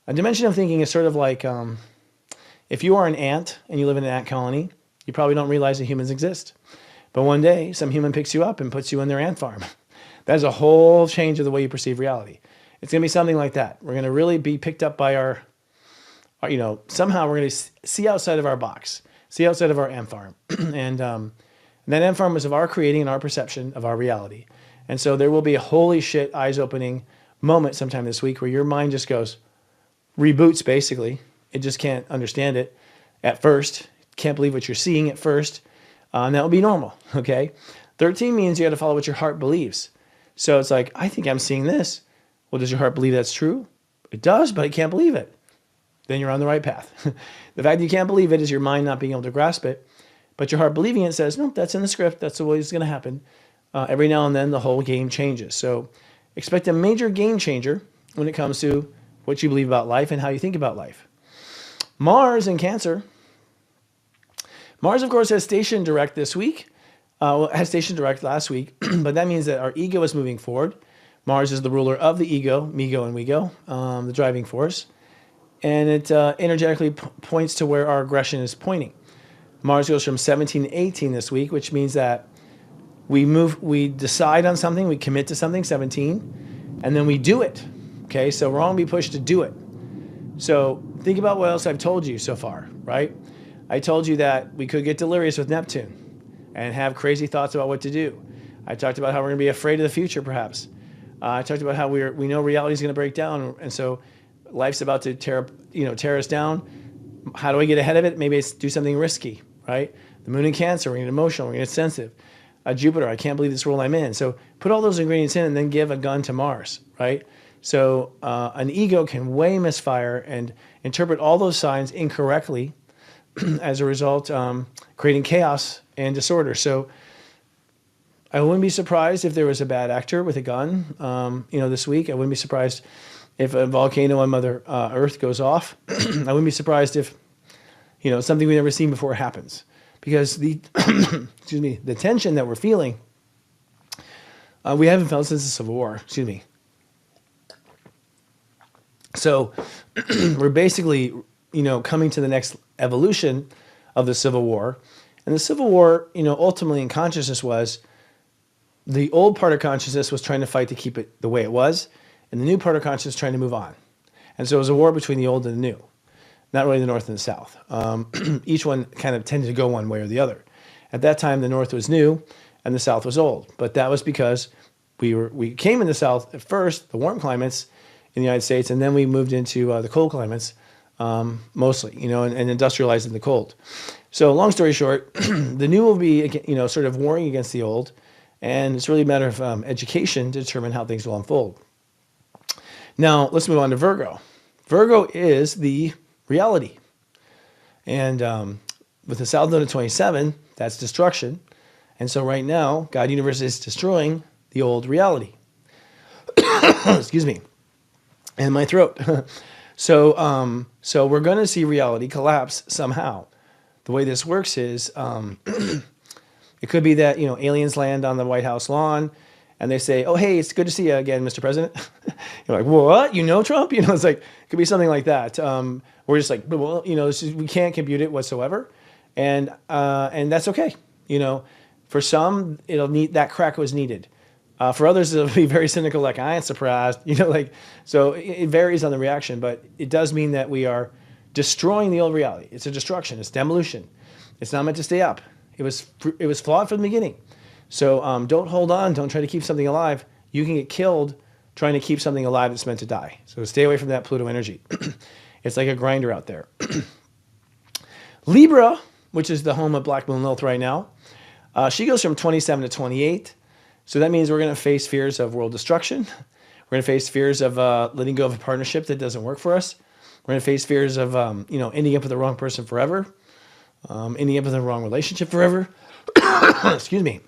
A dimension of thinking is sort of like if you are an ant and you live in an ant colony, you probably don't realize that humans exist. But one day, some human picks you up and puts you in their ant farm. That is a whole change of the way you perceive reality. It's going to be something like that. We're going to really be picked up by our somehow we're going to see outside of our box, see outside of our ant farm. And that ant farm was of our creating and our perception of our reality. And so there will be a holy shit, eyes-opening moment sometime this week where your mind just goes, reboots basically. It just can't understand it at first. Can't believe what you're seeing at first. And that will be normal, okay? 13 means you got to follow what your heart believes. So it's like, I think I'm seeing this. Well, does your heart believe that's true? It does, but I can't believe it. Then you're on the right path. The fact that you can't believe it is your mind not being able to grasp it. But your heart believing it says, no, that's in the script. That's the way it's going to happen. Every now and then, the whole game changes. So expect a major game changer when it comes to what you believe about life and how you think about life. Mars in Cancer. Mars, of course, has station direct this week. Has station direct last week. But that means that our ego is moving forward. Mars is the ruler of the ego, me-go and we-go, the driving force. And it energetically points to where our aggression is pointing. Mars goes from 17 to 18 this week, which means that we decide on something, we commit to something, 17, and then we do it. Okay, so we're all going to be pushed to do it. So think about what else I've told you so far, right? I told you that we could get delirious with Neptune and have crazy thoughts about what to do. I talked about how we're going to be afraid of the future, perhaps. I talked about how we know reality is going to break down, and so life's about to tear us down. How do I get ahead of it? Maybe it's do something risky, right? The moon in Cancer, we're going to get emotional, we're going to get sensitive. Jupiter, I can't believe this role I'm in. So put all those ingredients in and then give a gun to Mars, right? So an ego can way misfire and interpret all those signs incorrectly, as a result, creating chaos and disorder. So I wouldn't be surprised if there was a bad actor with a gun, this week. I wouldn't be surprised if a volcano on Mother Earth goes off. I wouldn't be surprised if, something we've never seen before happens. Because the, the tension that we're feeling, we haven't felt since the Civil War. So we're basically, coming to the next evolution of the Civil War. And the Civil War, ultimately in consciousness was, the old part of consciousness was trying to fight to keep it the way it was, and the new part of consciousness trying to move on. And so it was a war between the old and the new, not really the North and the South. Each one kind of tended to go one way or the other. At that time, the North was new and the South was old. But that was because we came in the South at first, the warm climates in the United States, and then we moved into the cold climates, mostly, and industrialized in the cold. So long story short, the new will be, sort of warring against the old. And it's really a matter of education to determine how things will unfold. Now, let's move on to Virgo. Virgo is the reality. And with the South Node at 27, that's destruction. And so right now, God Universe is destroying the old reality. Excuse me. And my throat. So we're going to see reality collapse somehow. The way this works is... it could be that, aliens land on the White House lawn and they say, oh, hey, it's good to see you again, Mr. President. You're like, what? Trump? It's like, it could be something like that. We're just like, well, we can't compute it whatsoever. And that's okay. For some, that crack was needed. For others, it'll be very cynical, like, I ain't surprised. So it varies on the reaction, but it does mean that we are destroying the old reality. It's a destruction. It's demolition. It's not meant to stay up. It was flawed from the beginning. So don't hold on. Don't try to keep something alive. You can get killed trying to keep something alive that's meant to die. So stay away from that Pluto energy. It's like a grinder out there. Libra, which is the home of Black Moon Lilith right now, she goes from 27 to 28. So that means we're going to face fears of world destruction. We're going to face fears of letting go of a partnership that doesn't work for us. We're going to face fears of ending up with the wrong person forever. Ending up in the wrong relationship forever. Excuse me.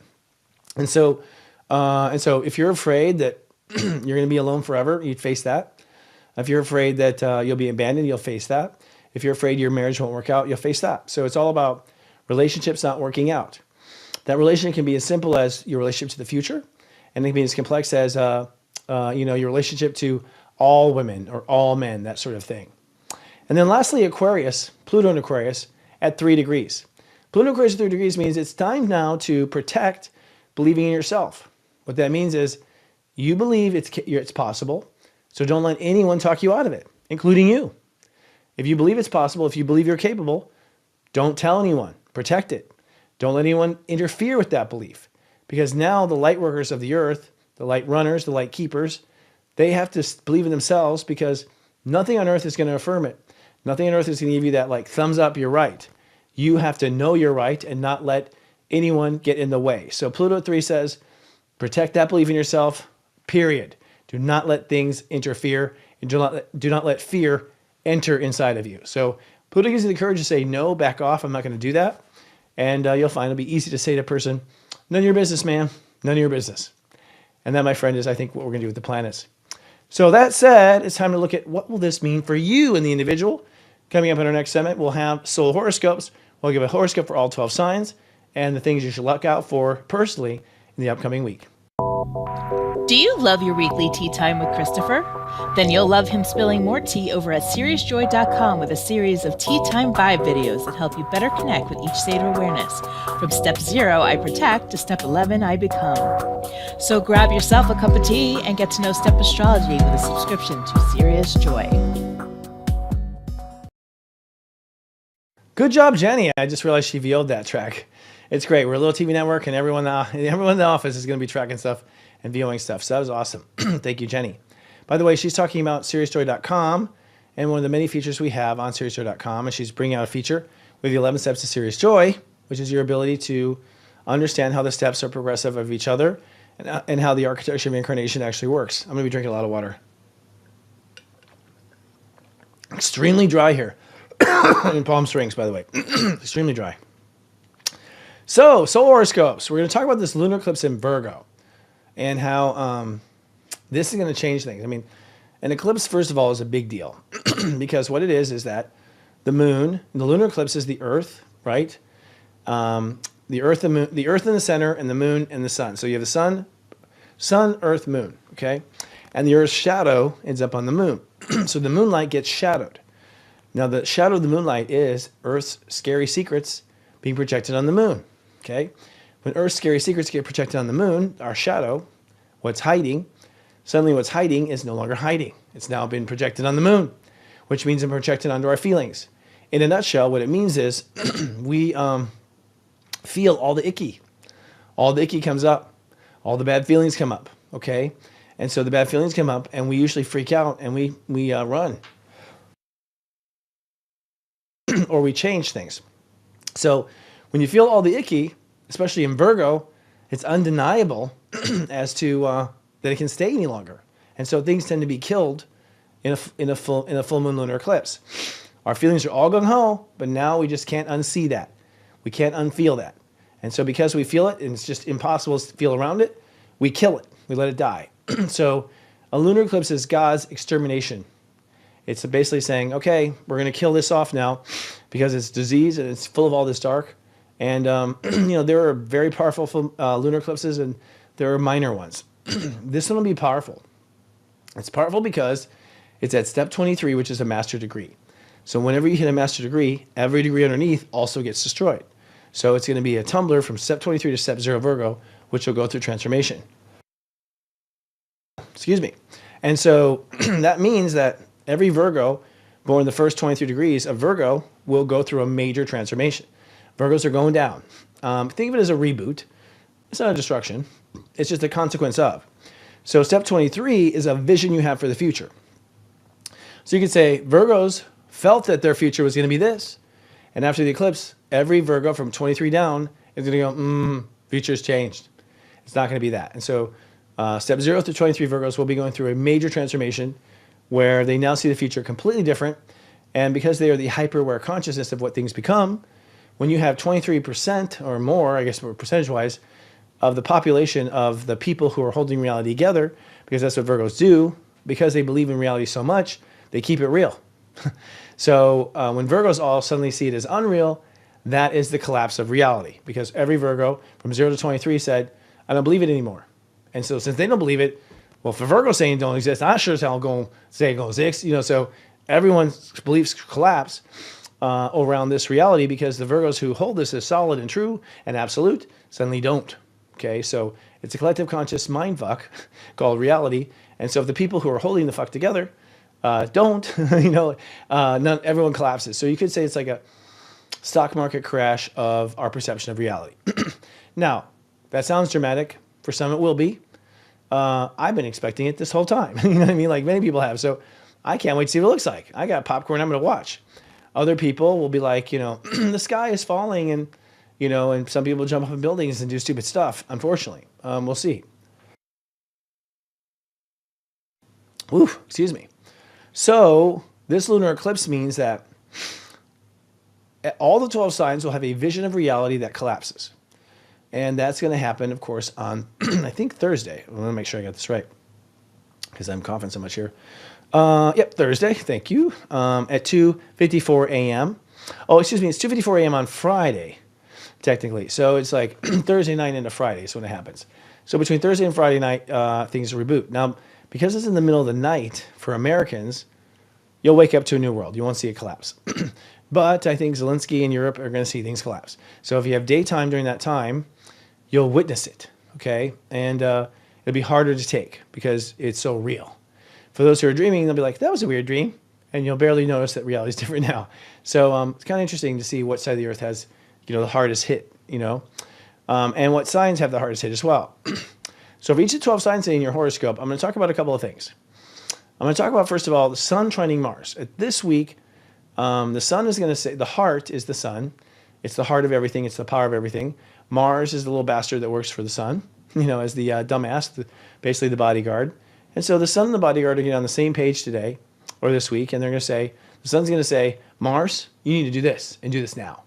And so if you're afraid that you're going to be alone forever, you'd face that. If you're afraid that you'll be abandoned, you'll face that. If you're afraid your marriage won't work out, you'll face that. So it's all about relationships not working out. That relationship can be as simple as your relationship to the future, and it can be as complex as your relationship to all women or all men, that sort of thing. And then lastly, Aquarius, Pluto in Aquarius, at 3 degrees. Pluto Aquarius at 3 degrees means it's time now to protect believing in yourself. What that means is you believe it's possible, so don't let anyone talk you out of it, including you. If you believe it's possible, if you believe you're capable, don't tell anyone. Protect it. Don't let anyone interfere with that belief. Because now the light workers of the earth, the light runners, the light keepers, they have to believe in themselves because nothing on earth is going to affirm it. Nothing on earth is going to give you that like thumbs up, you're right. You have to know you're right and not let anyone get in the way. So Pluto 3 says, protect that belief in yourself, period. Do not let things interfere and do not let fear enter inside of you. So Pluto gives you the courage to say, no, back off, I'm not going to do that. And you'll find it'll be easy to say to a person, none of your business, man, none of your business. And that, my friend, is I think what we're going to do with the planets. So that said, it's time to look at what will this mean for you and the individual. Coming up in our next segment, we'll have soul horoscopes. We'll give a horoscope for all 12 signs and the things you should look out for personally in the upcoming week. Do you love your weekly tea time with Christopher? Then you'll love him spilling more tea over at SeriousJoy.com with a series of tea time vibe videos that help you better connect with each state of awareness. From step 0, I protect, to step 11, I become. So grab yourself a cup of tea and get to know step astrology with a subscription to Serious Joy. Good job, Jenny. I just realized she VO'd that track. It's great. We're a little TV network, and everyone in the office is going to be tracking stuff and VOing stuff. So that was awesome. Thank you, Jenny. By the way, she's talking about SeriousJoy.com and one of the many features we have on SeriousJoy.com, and she's bringing out a feature with the 11 steps to Serious Joy, which is your ability to understand how the steps are progressive of each other and how the architecture of incarnation actually works. I'm going to be drinking a lot of water. Extremely dry here in Palm Springs, by the way. Extremely dry. So, solar horoscopes. We're going to talk about this lunar eclipse in Virgo and how this is going to change things. I mean, an eclipse, first of all, is a big deal because what it is that the moon, the lunar eclipse is the Earth, right? The Earth, the moon, the Earth in the center, and the moon and the sun. So you have the sun, Earth, moon, okay? And the Earth's shadow ends up on the moon. So the moonlight gets shadowed. Now the shadow of the moonlight is Earth's scary secrets being projected on the moon, okay? When Earth's scary secrets get projected on the moon, our shadow, what's hiding, suddenly what's hiding is no longer hiding. It's now been projected on the moon, which means it's projected onto our feelings. In a nutshell, what it means is we feel all the icky. All the icky comes up. All the bad feelings come up, okay? And so the bad feelings come up, and we usually freak out, and we run. Or we change things. So when you feel all the icky, especially in Virgo, it's undeniable as to that it can stay any longer. And so things tend to be killed in a full moon lunar eclipse. Our feelings are all gung-ho, but now we just can't unsee that. We can't unfeel that. And so because we feel it, and it's just impossible to feel around it, we kill it. We let it die. So a lunar eclipse is God's extermination. It's basically saying, okay, we're going to kill this off now because it's disease and it's full of all this dark. And, there are very powerful lunar eclipses and there are minor ones. This one will be powerful. It's powerful because it's at step 23, which is a master degree. So whenever you hit a master degree, every degree underneath also gets destroyed. So it's going to be a tumbler from step 23 to step 0 Virgo, which will go through transformation. Excuse me. And so that means that every Virgo born the first 23 degrees of Virgo will go through a major transformation. Virgos are going down. Think of it as a reboot. It's not a destruction. It's just a consequence of. So step 23 is a vision you have for the future. So you could say Virgos felt that their future was going to be this. And after the eclipse, every Virgo from 23 down is going to go, future's changed. It's not going to be that. And so step 0 through 23 Virgos will be going through a major transformation where they now see the future completely different. And because they are the hyper-aware consciousness of what things become, when you have 23% or more, I guess percentage-wise, of the population of the people who are holding reality together, because that's what Virgos do, because they believe in reality so much, they keep it real. So when Virgos all suddenly see it as unreal, that is the collapse of reality, because every Virgo from 0 to 23 said, I don't believe it anymore. And so since they don't believe it, well, for Virgo saying it don't exist, I sure as hell going to say it don't exist. So everyone's beliefs collapse around this reality because the Virgos who hold this as solid and true and absolute suddenly don't. Okay, so it's a collective conscious mind fuck called reality. And so if the people who are holding the fuck together don't, everyone collapses. So you could say it's like a stock market crash of our perception of reality. Now, that sounds dramatic. For some, it will be. I've been expecting it this whole time. You know what I mean? Like many people have. So I can't wait to see what it looks like. I got popcorn I'm going to watch. Other people will be like, the sky is falling and, and some people jump off of buildings and do stupid stuff, unfortunately. We'll see. Ooh, excuse me. So this lunar eclipse means that all the 12 signs will have a vision of reality that collapses. And that's going to happen, of course, on, I think, Thursday. I want to make sure I got this right because I'm coughing so much here. Yep, Thursday. Thank you. At 2:54 a.m. Oh, excuse me. It's 2:54 a.m. on Friday, technically. So it's like Thursday night into Friday is when it happens. So between Thursday and Friday night, things reboot. Now, because it's in the middle of the night for Americans, you'll wake up to a new world. You won't see it collapse. But I think Zelensky and Europe are going to see things collapse. So if you have daytime during that time, you'll witness it, okay? And it'll be harder to take because it's so real. For those who are dreaming, they'll be like, that was a weird dream. And you'll barely notice that reality is different now. So it's kind of interesting to see what side of the earth has, the hardest hit, and what signs have the hardest hit as well. So for each of the 12 signs in your horoscope, I'm going to talk about a couple of things. I'm going to talk about, first of all, the sun trining Mars. This week, the sun is going to say, the heart is the sun. It's the heart of everything. It's the power of everything. Mars is the little bastard that works for the sun, as the dumbass, basically the bodyguard. And so the sun and the bodyguard are getting on the same page today or this week, and they're going to say, The sun's going to say, Mars, you need to do this and do this now.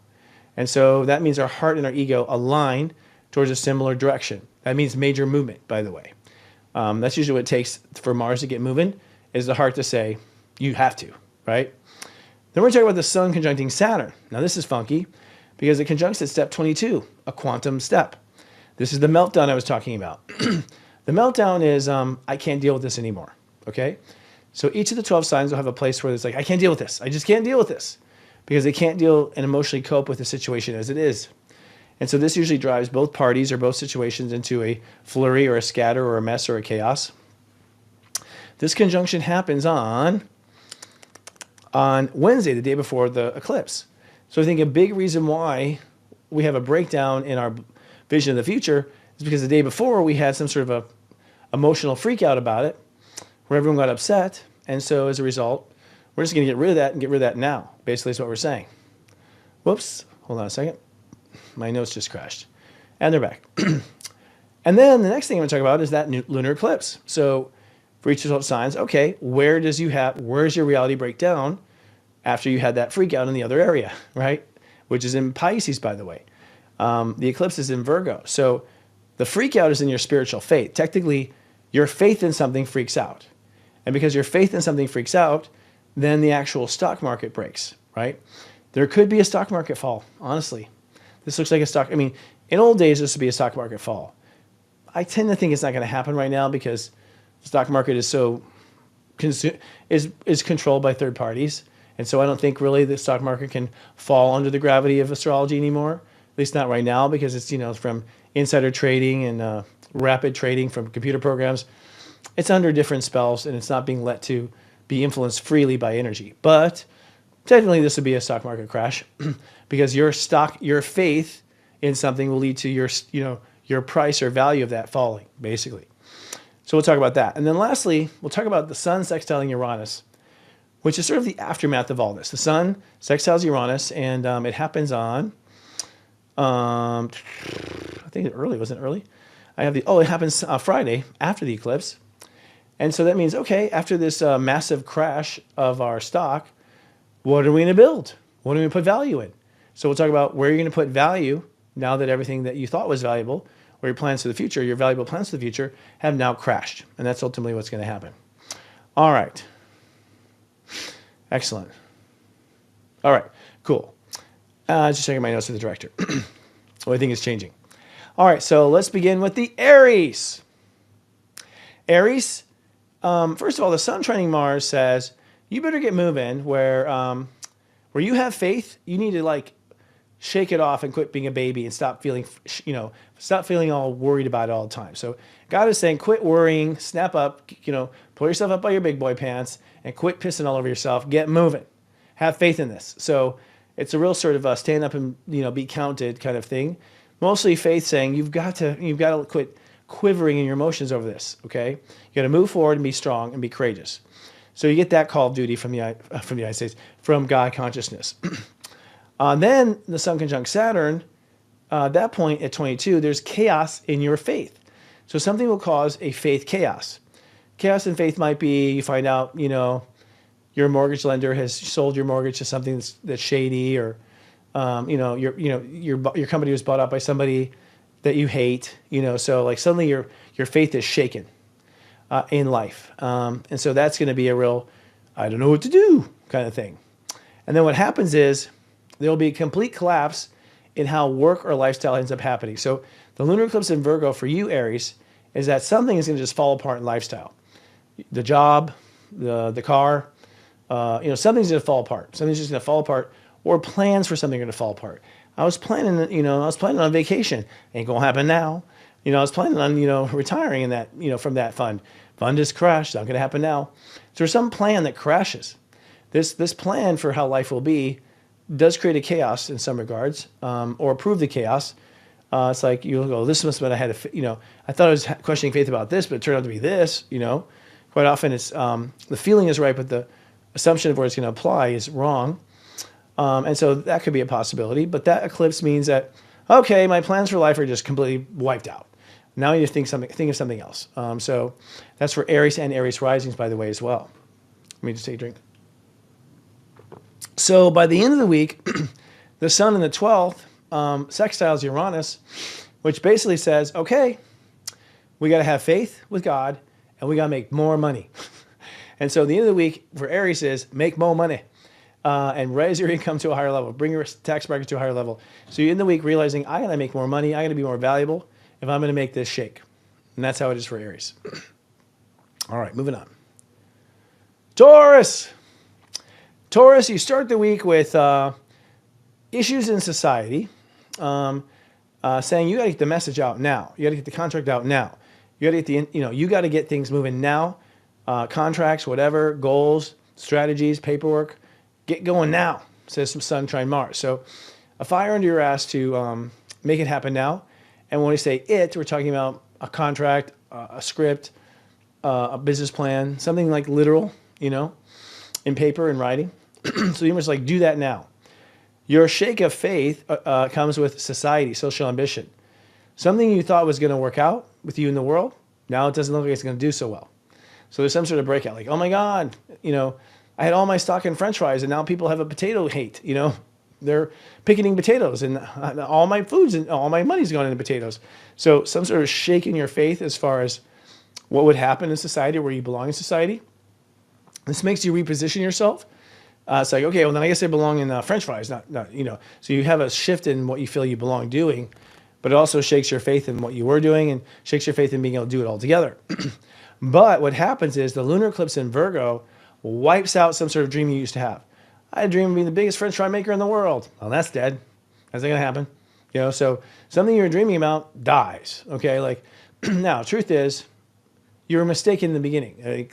And so that means our heart and our ego align towards a similar direction. That means major movement, by the way. That's usually what it takes for Mars to get moving, is the heart to say, you have to, right? Then we're talking about the sun conjuncting Saturn. Now this is funky because it conjuncts at step 22, a quantum step. This is the meltdown I was talking about. The meltdown is, I can't deal with this anymore, okay? So each of the 12 signs will have a place where it's like, I can't deal with this. I just can't deal with this, because they can't deal and emotionally cope with the situation as it is. And so this usually drives both parties or both situations into a flurry or a scatter or a mess or a chaos. This conjunction happens on Wednesday, the day before the eclipse. So I think a big reason why we have a breakdown in our vision of the future is because the day before we had some sort of a emotional freak out about it, where everyone got upset. And so as a result, we're just going to get rid of that and get rid of that now. Basically, is what we're saying. Whoops. Hold on a second. My notes just crashed. And they're back. And then the next thing I'm going to talk about is that lunar eclipse. So for each of those signs, okay, where's your reality breakdown after you had that freak out in the other area, right? Which is in Pisces, by the way. The eclipse is in Virgo. So the freak out is in your spiritual faith. Technically, your faith in something freaks out. And because your faith in something freaks out, then the actual stock market breaks, right? There could be a stock market fall, honestly. This looks like a stock. I mean, in old days, this would be a stock market fall. I tend to think it's not going to happen right now because the stock market is so is controlled by third parties. And so I don't think really the stock market can fall under the gravity of astrology anymore, at least not right now, because it's, from insider trading and rapid trading from computer programs. It's under different spells and it's not being let to be influenced freely by energy. But technically this would be a stock market crash because your faith in something will lead to your price or value of that falling, basically. So we'll talk about that. And then lastly, we'll talk about the sun sextiling Uranus, which is sort of the aftermath of all this. The sun sextiles Uranus, and it happens on, I think early, wasn't it early? It happens Friday after the eclipse. And so that means, okay, after this massive crash of our stock, what are we going to build? What are we going to put value in? So we'll talk about where you're going to put value now that everything that you thought was valuable, or your plans for the future, your valuable plans for the future, have now crashed. And that's ultimately what's going to happen. All right. Excellent. All right, cool. Just checking my notes for the director. What I think is changing. All right, so let's begin with the Aries. Aries, first of all, the sun trining Mars says, you better get moving where you have faith, you need to shake it off and quit being a baby and stop feeling all worried about it all the time. So God is saying, quit worrying, snap up, pull yourself up by your big boy pants and quit pissing all over yourself. Get moving. Have faith in this. So it's a real sort of stand up and, be counted kind of thing. Mostly faith saying you've got to quit quivering in your emotions over this. Okay. You got to move forward and be strong and be courageous. So you get that call of duty from the United States, from God consciousness. Then the sun conjunct Saturn, at that point at 22, there's chaos in your faith. So something will cause a faith chaos. Chaos in faith might be you find out, your mortgage lender has sold your mortgage to something that's shady, or your company was bought out by somebody that you hate. So suddenly your faith is shaken in life, and so that's going to be a real I don't know what to do kind of thing. And then what happens is there will be a complete collapse in how work or lifestyle ends up happening. So the lunar eclipse in Virgo for you, Aries, is that something is going to just fall apart in lifestyle. The job, the car, something's going to fall apart. Something's just going to fall apart, or plans for something are going to fall apart. I was planning on vacation. Ain't going to happen now. I was planning on, retiring in that, from that fund. Fund has crashed. Not going to happen now. So there's some plan that crashes. This plan for how life will be does create a chaos in some regards, or prove the chaos. It's like you'll go, this must have been, I thought I was questioning faith about this, but it turned out to be this, Quite often it's, the feeling is right, but the assumption of where it's going to apply is wrong. And so that could be a possibility, but that eclipse means that, okay, my plans for life are just completely wiped out. Now you think of something else. So that's for Aries and Aries risings, by the way, as well. Let me just take a drink. So by the end of the week, the sun in the 12th sextiles Uranus, which basically says, okay, we got to have faith with God and we got to make more money. And so the end of the week for Aries is make more money and raise your income to a higher level, bring your tax bracket to a higher level. So you end the week realizing I got to make more money, I got to be more valuable if I'm going to make this shake. And that's how it is for Aries. All right, moving on. Taurus. Taurus, you start the week with issues in society, saying you got to get the message out now. You got to get the contract out now. You got to get you got to get things moving now. Contracts, whatever, goals, strategies, paperwork, get going now. Says some Sun trine Mars. So a fire under your ass to make it happen now. And when we say it, we're talking about a contract, a script, a business plan, something like literal, in paper and writing. So you must do that now. Your shake of faith comes with society, social ambition. Something you thought was going to work out with you in the world, now it doesn't look like it's going to do so well. So there's some sort of breakout, like, oh my God, I had all my stock in French fries and now people have a potato hate, they're picketing potatoes and all my foods and all my money's gone into potatoes. So some sort of shake in your faith as far as what would happen in society, where you belong in society. This makes you reposition yourself. It's like, okay, well then I guess I belong in French fries, not. So you have a shift in what you feel you belong doing, but it also shakes your faith in what you were doing and shakes your faith in being able to do it all together. But what happens is the lunar eclipse in Virgo wipes out some sort of dream you used to have. I had a dream of being the biggest French fry maker in the world. Well, that's dead. That's not going to happen. So something you're dreaming about dies. Okay, now, truth is, you were mistaken in the beginning.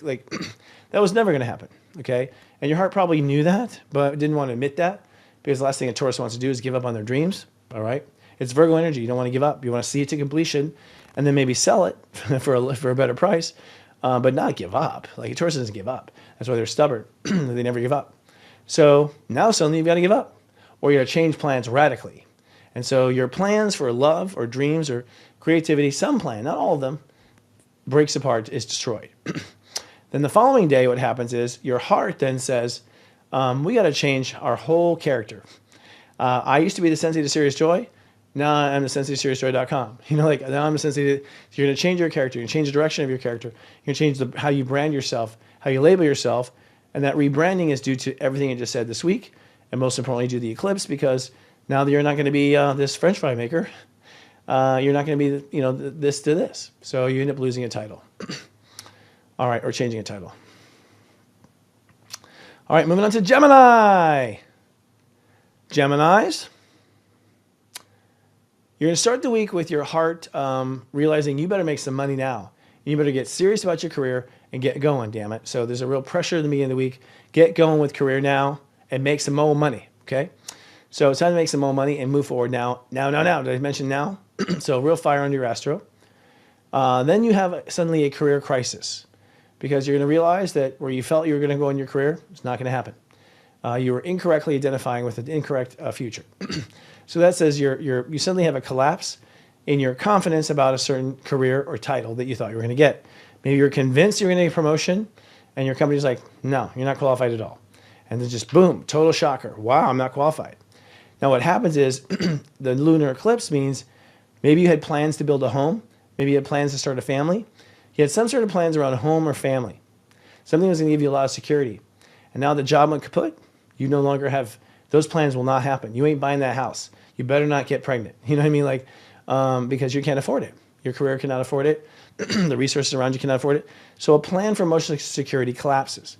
That was never going to happen. Okay, and your heart probably knew that, but didn't want to admit that because the last thing a Taurus wants to do is give up on their dreams. All right, it's Virgo energy. You don't want to give up. You want to see it to completion, and then maybe sell it for a better price, but not give up. A Taurus doesn't give up. That's why they're stubborn. They never give up. So now suddenly you've got to give up, or you got to change plans radically. And so your plans for love or dreams or creativity, some plan, not all of them, breaks apart, is destroyed. Then the following day, what happens is your heart then says, we got to change our whole character. I used to be the sensei to serious joy. Now I'm the sensei to seriousjoy.com. Now I'm the sensei to, you're going to change your character. You're going to change the direction of your character. You're going to change how you brand yourself, how you label yourself. And that rebranding is due to everything I just said this week. And most importantly, due to the eclipse, because now that you're not going to be this French fry maker, you're not going to be, this to this. So you end up losing a title. All right, or changing a title. All right, moving on to Gemini. Geminis, you're going to start the week with your heart realizing you better make some money now. You better get serious about your career and get going, damn it. So there's a real pressure at the beginning of the week. Get going with career now and make some more money, okay? So it's time to make some more money and move forward now. Now. Did I mention now? So real fire under your astro. Then you have suddenly a career crisis because you're going to realize that where you felt you were going to go in your career, it's not going to happen. You were incorrectly identifying with an incorrect future. So that says you suddenly have a collapse in your confidence about a certain career or title that you thought you were going to get. Maybe you're convinced you're going to get a promotion and your company's like, no, you're not qualified at all. And then just boom, total shocker. Wow, I'm not qualified. Now what happens is the lunar eclipse means maybe you had plans to build a home. Maybe you had plans to start a family. You had some sort of plans around a home or family. Something was going to give you a lot of security. And now the job went kaput. You no longer have, those plans will not happen. You ain't buying that house. You better not get pregnant. You know what I mean? Because you can't afford it. Your career cannot afford it. The resources around you cannot afford it. So a plan for emotional security collapses,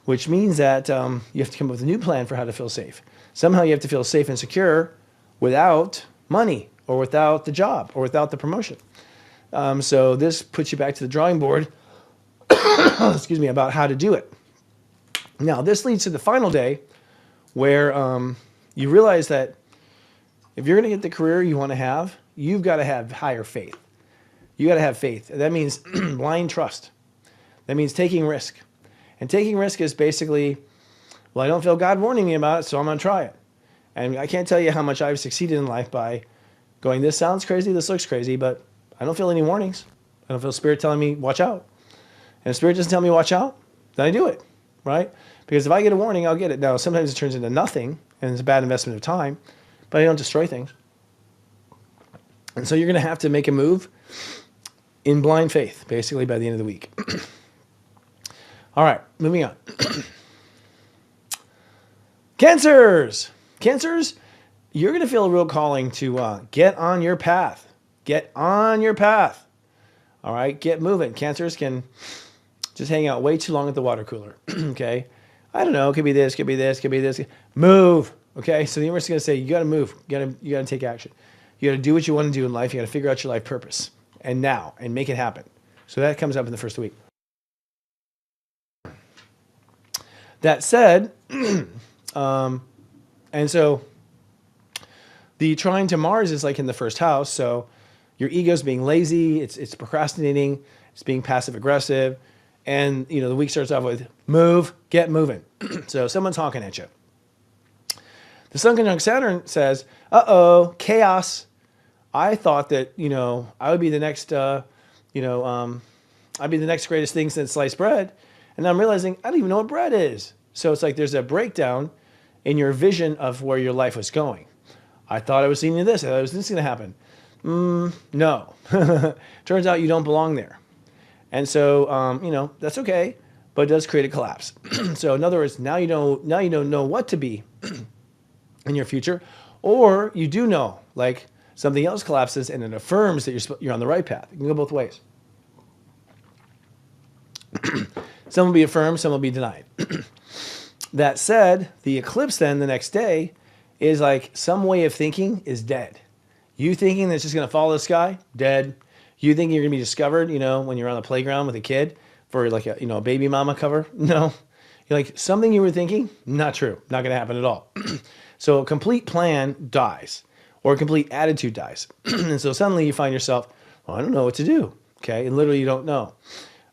which means that you have to come up with a new plan for how to feel safe. Somehow you have to feel safe and secure without money or without the job or without the promotion. So this puts you back to the drawing board, excuse me, about how to do it. Now, this leads to the final day where you realize that if you're going to get the career you want to have, you've got to have higher faith. You got to have faith. That means blind trust. That means taking risk. And taking risk is basically, well, I don't feel God warning me about it, so I'm going to try it. And I can't tell you how much I've succeeded in life by going, this sounds crazy, this looks crazy, but I don't feel any warnings. I don't feel Spirit telling me, watch out. And if Spirit doesn't tell me watch out, then I do it, right? Because if I get a warning, I'll get it. Now, sometimes it turns into nothing, and it's a bad investment of time, but I don't destroy things. And so you're going to have to make a move in blind faith, basically, by the end of the week. All right, moving on. Cancers. Cancers, you're going to feel a real calling to get on your path. Get on your path. All right, get moving. Cancers can just hang out way too long at the water cooler. Okay, I don't know. It could be this, could be this, could be this. Move. Okay, so the universe is going to say you got to move. You got to take action. You got to do what you want to do in life. You got to figure out your life purpose and now and make it happen. So that comes up in the first week. That said, and so the trine to Mars is like in the first house. So your ego's being lazy. It's procrastinating. It's being passive aggressive. And, you know, the week starts off with move, get moving. So someone's honking at you. The Sun conjunct Saturn says, uh-oh, chaos. I thought that, you know, I would be the next, I'd be the next greatest thing since sliced bread. And I'm realizing I don't even know what bread is. So it's like there's a breakdown in your vision of where your life was going. I thought I was seeing this. I thought this going to happen. No. Turns out you don't belong there. And so, you know, that's okay, but it does create a collapse. So in other words, now you don't know what to be in your future, or you do know, like something else collapses and it affirms that you're on the right path. It can go both ways. Some will be affirmed, some will be denied. That said, the eclipse then the next day is like some way of thinking is dead. You thinking that it's just going to follow the sky, dead. You thinking you're going to be discovered, you know, when you're on the playground with a kid for like a, you know, a baby mama cover. No, you're like something you were thinking, not true, not going to happen at all. So a complete plan dies or a complete attitude dies. And so suddenly you find yourself, well, I don't know what to do. Okay. And literally you don't know.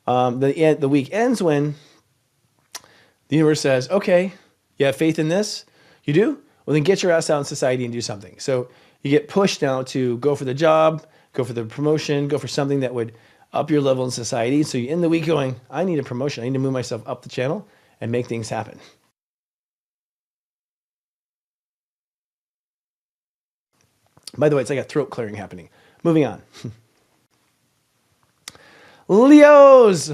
The week ends when the universe says, okay, you have faith in this? You do? Well, then get your ass out in society and do something. So you get pushed now to go for the job, go for the promotion, go for something that would up your level in society. So you end the week going, I need a promotion. I need to move myself up the channel and make things happen. By the way, it's like a throat clearing happening. Moving on. Leos.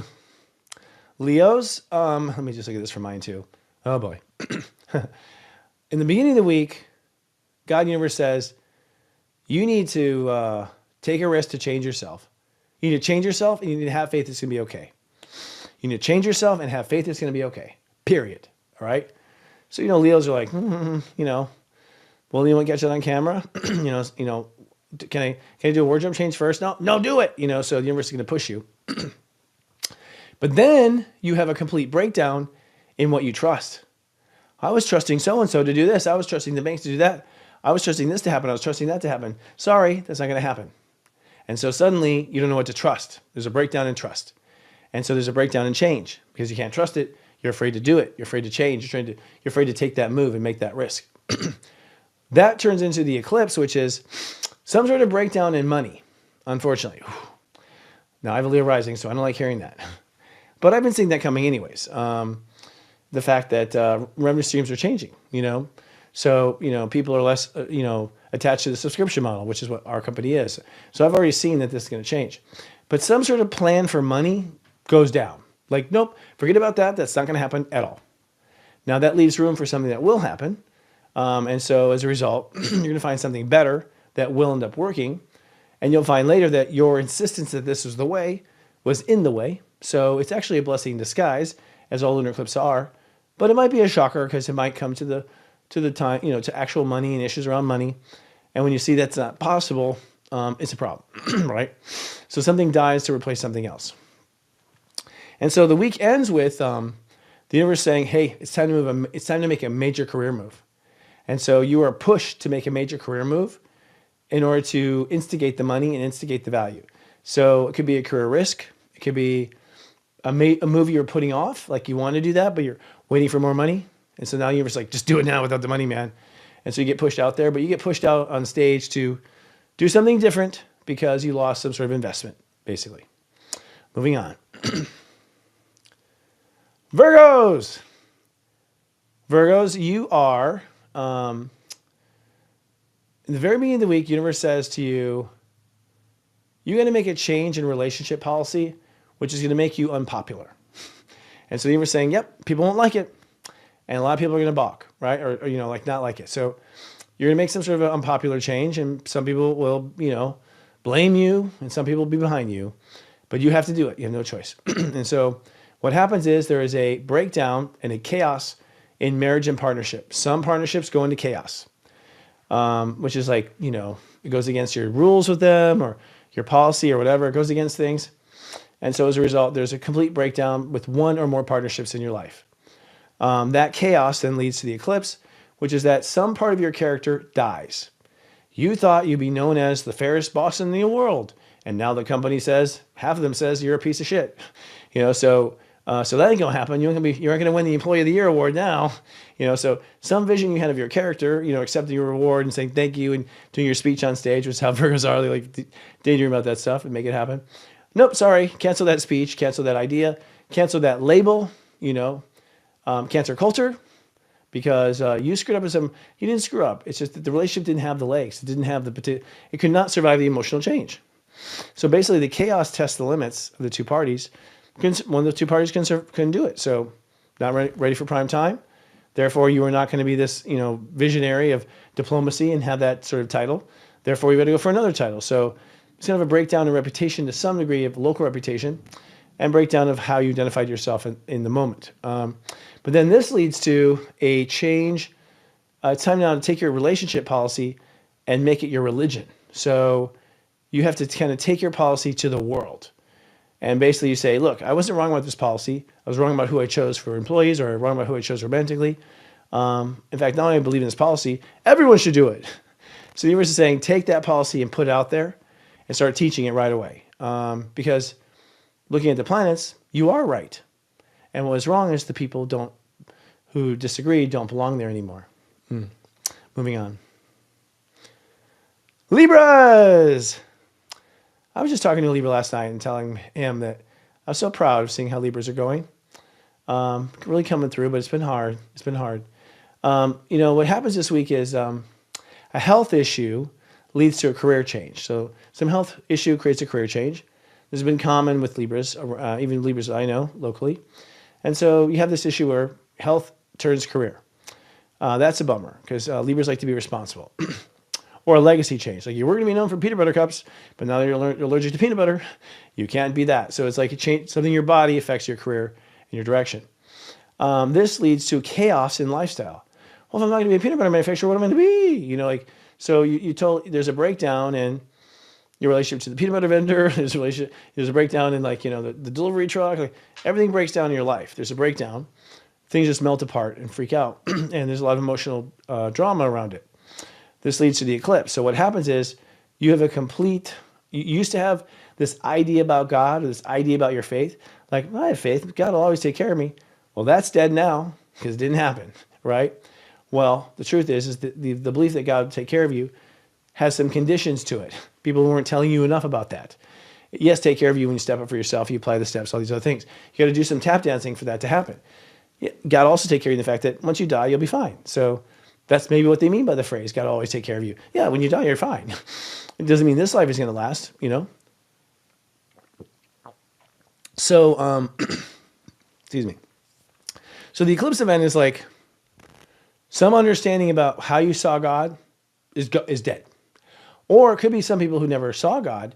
Leos, let me just look at this for mine too. Oh boy. In the beginning of the week, God Universe says, you need to take a risk to change yourself. You need to change yourself and you need to have faith it's going to be okay. You need to change yourself and have faith it's going to be okay. Period. All right? So, you know, Leos are like, you know, well, you want to get that on camera? you know, can I do a wardrobe change first? No, do it. You know, so the universe is going to push you. But then you have a complete breakdown in what you trust. I was trusting so-and-so to do this. I was trusting the banks to do that. I was trusting this to happen. I was trusting that to happen. Sorry, that's not going to happen. And so suddenly you don't know what to trust. There's a breakdown in trust. And so there's a breakdown in change because you can't trust it. You're afraid to do it. You're afraid to change. You're afraid to take that move and make that risk. That turns into the eclipse, which is some sort of breakdown in money, unfortunately. Now I have a Leo rising, so I don't like hearing that. But I've been seeing that coming anyways. The fact that revenue streams are changing, you know. So, you know, people are less, attached to the subscription model, which is what our company is. So I've already seen that this is going to change. But some sort of plan for money goes down. Like, nope, forget about that. That's not going to happen at all. Now that leaves room for something that will happen. And so as a result, you're going to find something better that will end up working. And you'll find later that your insistence that this was the way was in the way. So it's actually a blessing in disguise, as all lunar eclipses are. But it might be a shocker because it might come to the time, you know, to actual money and issues around money. And when you see that's not possible, it's a problem, right? So something dies to replace something else. And so the week ends with the universe saying, hey, it's time to make a major career move. And so you are pushed to make a major career move in order to instigate the money and instigate the value. So it could be a career risk. It could be a move you're putting off, like you want to do that, but you're waiting for more money. And so now you're just like, just do it now without the money, man. And so you get pushed out there, but you get pushed out on stage to do something different because you lost some sort of investment, basically. Moving on. Virgos. Virgos, you are, in the very beginning of the week, universe says to you, you're going to make a change in relationship policy, which is going to make you unpopular. And so the universe is saying, yep, people won't like it. And a lot of people are going to balk, right? Or like not like it. So you're going to make some sort of an unpopular change, and some people will, blame you, and some people will be behind you, but you have to do it. You have no choice. And so what happens is there is a breakdown and a chaos in marriage and partnership. Some partnerships go into chaos, which is like, it goes against your rules with them or your policy or whatever. It goes against things. And so as a result, there's a complete breakdown with one or more partnerships in your life. That chaos then leads to the eclipse, which is that some part of your character dies. You thought you'd be known as the fairest boss in the world, and now the company says, half of them says you're a piece of shit. So that ain't gonna happen. You aren't gonna win the Employee of the Year award now. So some vision you had of your character, accepting your reward and saying thank you and doing your speech on stage, which is how Virgos are. They like daydream about that stuff and make it happen. Nope, sorry, cancel that speech, cancel that idea, cancel that label. Cancer culture, because you screwed up with some. You didn't screw up. It's just that the relationship didn't have the legs. It didn't have it could not survive the emotional change. So basically, the chaos tests the limits of the two parties. One of the two parties couldn't do it. So not ready for prime time. Therefore, you are not going to be this visionary of diplomacy and have that sort of title. Therefore, you got to go for another title. So it's kind of a breakdown in reputation to some degree of local reputation, and breakdown of how you identified yourself in the moment. But then this leads to a change. It's time now to take your relationship policy and make it your religion. So you have to kind of take your policy to the world. And basically you say, look, I wasn't wrong about this policy. I was wrong about who I chose for employees, or wrong about who I chose romantically. In fact, not only do I believe in this policy, everyone should do it. So the universe is saying, take that policy and put it out there and start teaching it right away. Because looking at the planets, you are right. And what is wrong is the people who disagree don't belong there anymore. Moving on. Libras! I was just talking to a Libra last night and telling him that I was so proud of seeing how Libras are going. Really coming through, but it's been hard. What happens this week is a health issue leads to a career change. So some health issue creates a career change. This has been common with Libras, even Libras I know locally. And so you have this issue where health turns career. That's a bummer, because Libras like to be responsible. Or a legacy change. Like, you were going to be known for peanut butter cups, but now you're allergic to peanut butter. You can't be that. So it's like a change, something in your body affects your career and your direction. This leads to chaos in lifestyle. Well, if I'm not going to be a peanut butter manufacturer, what am I going to be? So you told there's a breakdown in your relationship to the peanut butter vendor. There's a breakdown in the delivery truck. Like, everything breaks down in your life. There's a breakdown. Things just melt apart and freak out. And there's a lot of emotional drama around it. This leads to the eclipse. So what happens is you have you used to have this idea about God, or this idea about your faith. Like, I have faith. God will always take care of me. Well, that's dead now, because it didn't happen, right? Well, the truth is that the belief that God will take care of you has some conditions to it. People weren't telling you enough about that. Yes, take care of you when you step up for yourself, you apply the steps, all these other things. You got to do some tap dancing for that to happen. God also take care of you in the fact that once you die, you'll be fine. So that's maybe what they mean by the phrase, God will always take care of you. Yeah, when you die, you're fine. It doesn't mean this life is going to last, So, excuse me. So the eclipse event is like some understanding about how you saw God is dead. Or it could be some people who never saw God,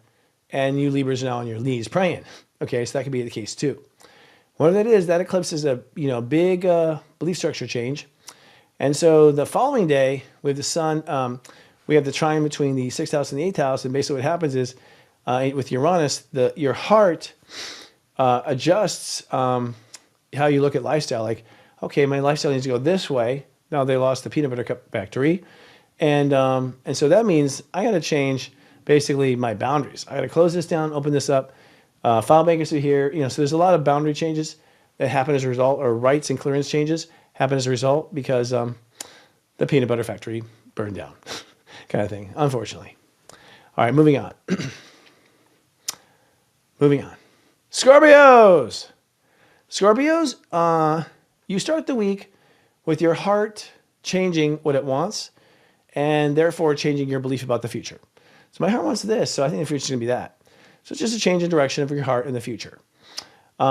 and you Libras are now on your knees praying. Okay, so that could be the case too. What that is, that eclipse is a big belief structure change. And so the following day, with the sun, we have the trine between the 6th house and the 8th house. And basically what happens is, with Uranus, your heart adjusts how you look at lifestyle. Like, okay, my lifestyle needs to go this way. Now they lost the peanut butter cup factory. And so that means I got to change basically my boundaries. I got to close this down, open this up. File bankruptcy here. So there's a lot of boundary changes that happen as a result, or rights and clearance changes happen as a result, because the peanut butter factory burned down, kind of thing, unfortunately. All right, moving on. Scorpios. You start the week with your heart changing what it wants and therefore changing your belief about the future. So my heart wants this, so I think the future is going to be that. So it's just a change in direction of your heart in the future.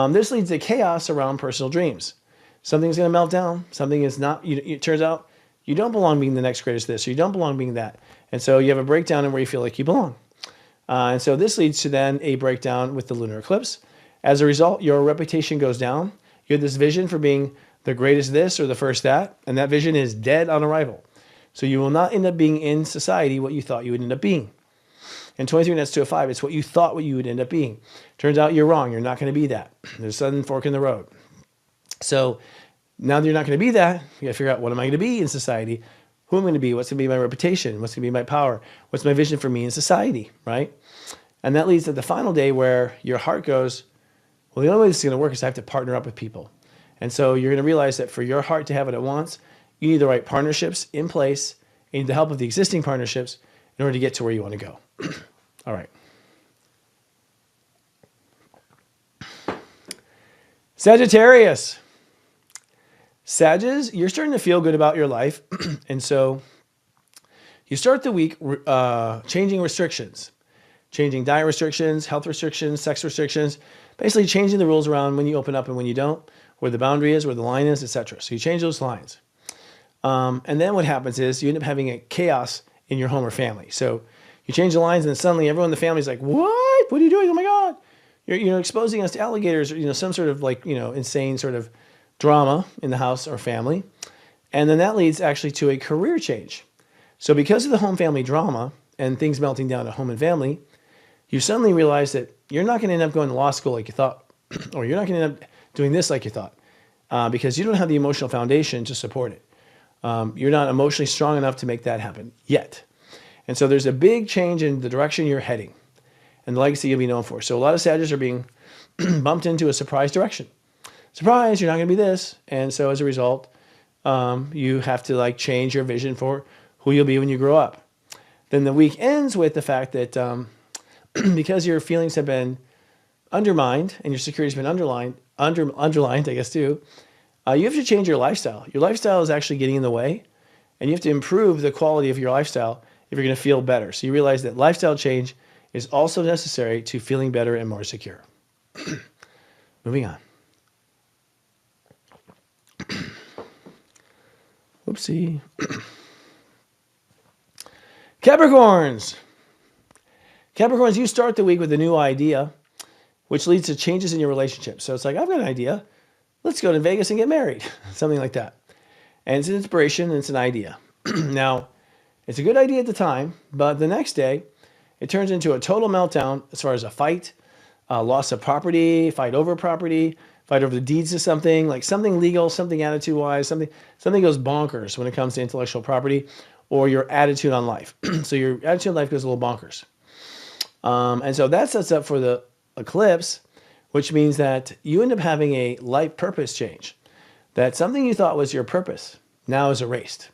This leads to chaos around personal dreams. Something's going to melt down. Something is not, it turns out you don't belong being the next greatest this, or you don't belong being that. And so you have a breakdown in where you feel like you belong. And so this leads to then a breakdown with the lunar eclipse. As a result, your reputation goes down. You had this vision for being the greatest this or the first that, and that vision is dead on arrival. So you will not end up being in society what you thought you would end up being. And 23 minutes to a 5, it's what you thought what you would end up being. Turns out you're wrong. You're not going to be that. There's a sudden fork in the road. So now that you're not going to be that, you got to figure out, what am I going to be in society? Who am I going to be? What's going to be my reputation? What's going to be my power? What's my vision for me in society, right? And that leads to the final day where your heart goes, well, the only way this is going to work is I have to partner up with people. And so you're going to realize that for your heart to have what it wants, you need the right partnerships in place. You need the help of the existing partnerships in order to get to where you want to go. All right. Sagittarius. Sagittarius, you're starting to feel good about your life. And so you start the week changing restrictions, changing diet restrictions, health restrictions, sex restrictions, basically changing the rules around when you open up and when you don't, where the boundary is, where the line is, etc. So you change those lines. And then what happens is you end up having a chaos in your home or family. So you change the lines and then suddenly everyone in the family is like, what? What are you doing? Oh my God. You're exposing us to alligators or, some sort of insane sort of drama in the house or family. And then that leads actually to a career change. So because of the home family drama and things melting down at home and family, you suddenly realize that you're not going to end up going to law school like you thought, or you're not going to end up doing this like you thought, because you don't have the emotional foundation to support it. You're not emotionally strong enough to make that happen yet. And so there's a big change in the direction you're heading and the legacy you'll be known for. So a lot of Sagittarius are being bumped into a surprise direction. Surprise, you're not going to be this. And so as a result, you have to change your vision for who you'll be when you grow up. Then the week ends with the fact that because your feelings have been undermined and your security has been underlined, I guess too, you have to change your lifestyle. Your lifestyle is actually getting in the way, and you have to improve the quality of your lifestyle if you're going to feel better. So you realize that lifestyle change is also necessary to feeling better and more secure. Moving on. Whoopsie. Capricorns. Capricorns, you start the week with a new idea, which leads to changes in your relationship. So it's like, I've got an idea. Let's go to Vegas and get married. Something like that. And it's an inspiration and it's an idea. Now, it's a good idea at the time, but the next day, it turns into a total meltdown as far as a fight, loss of property, fight over the deeds of something, like something legal, something attitude-wise, something goes bonkers when it comes to intellectual property or your attitude on life. So your attitude on life goes a little bonkers. And so that sets up for the eclipse, which means that you end up having a life purpose change. That something you thought was your purpose now is erased.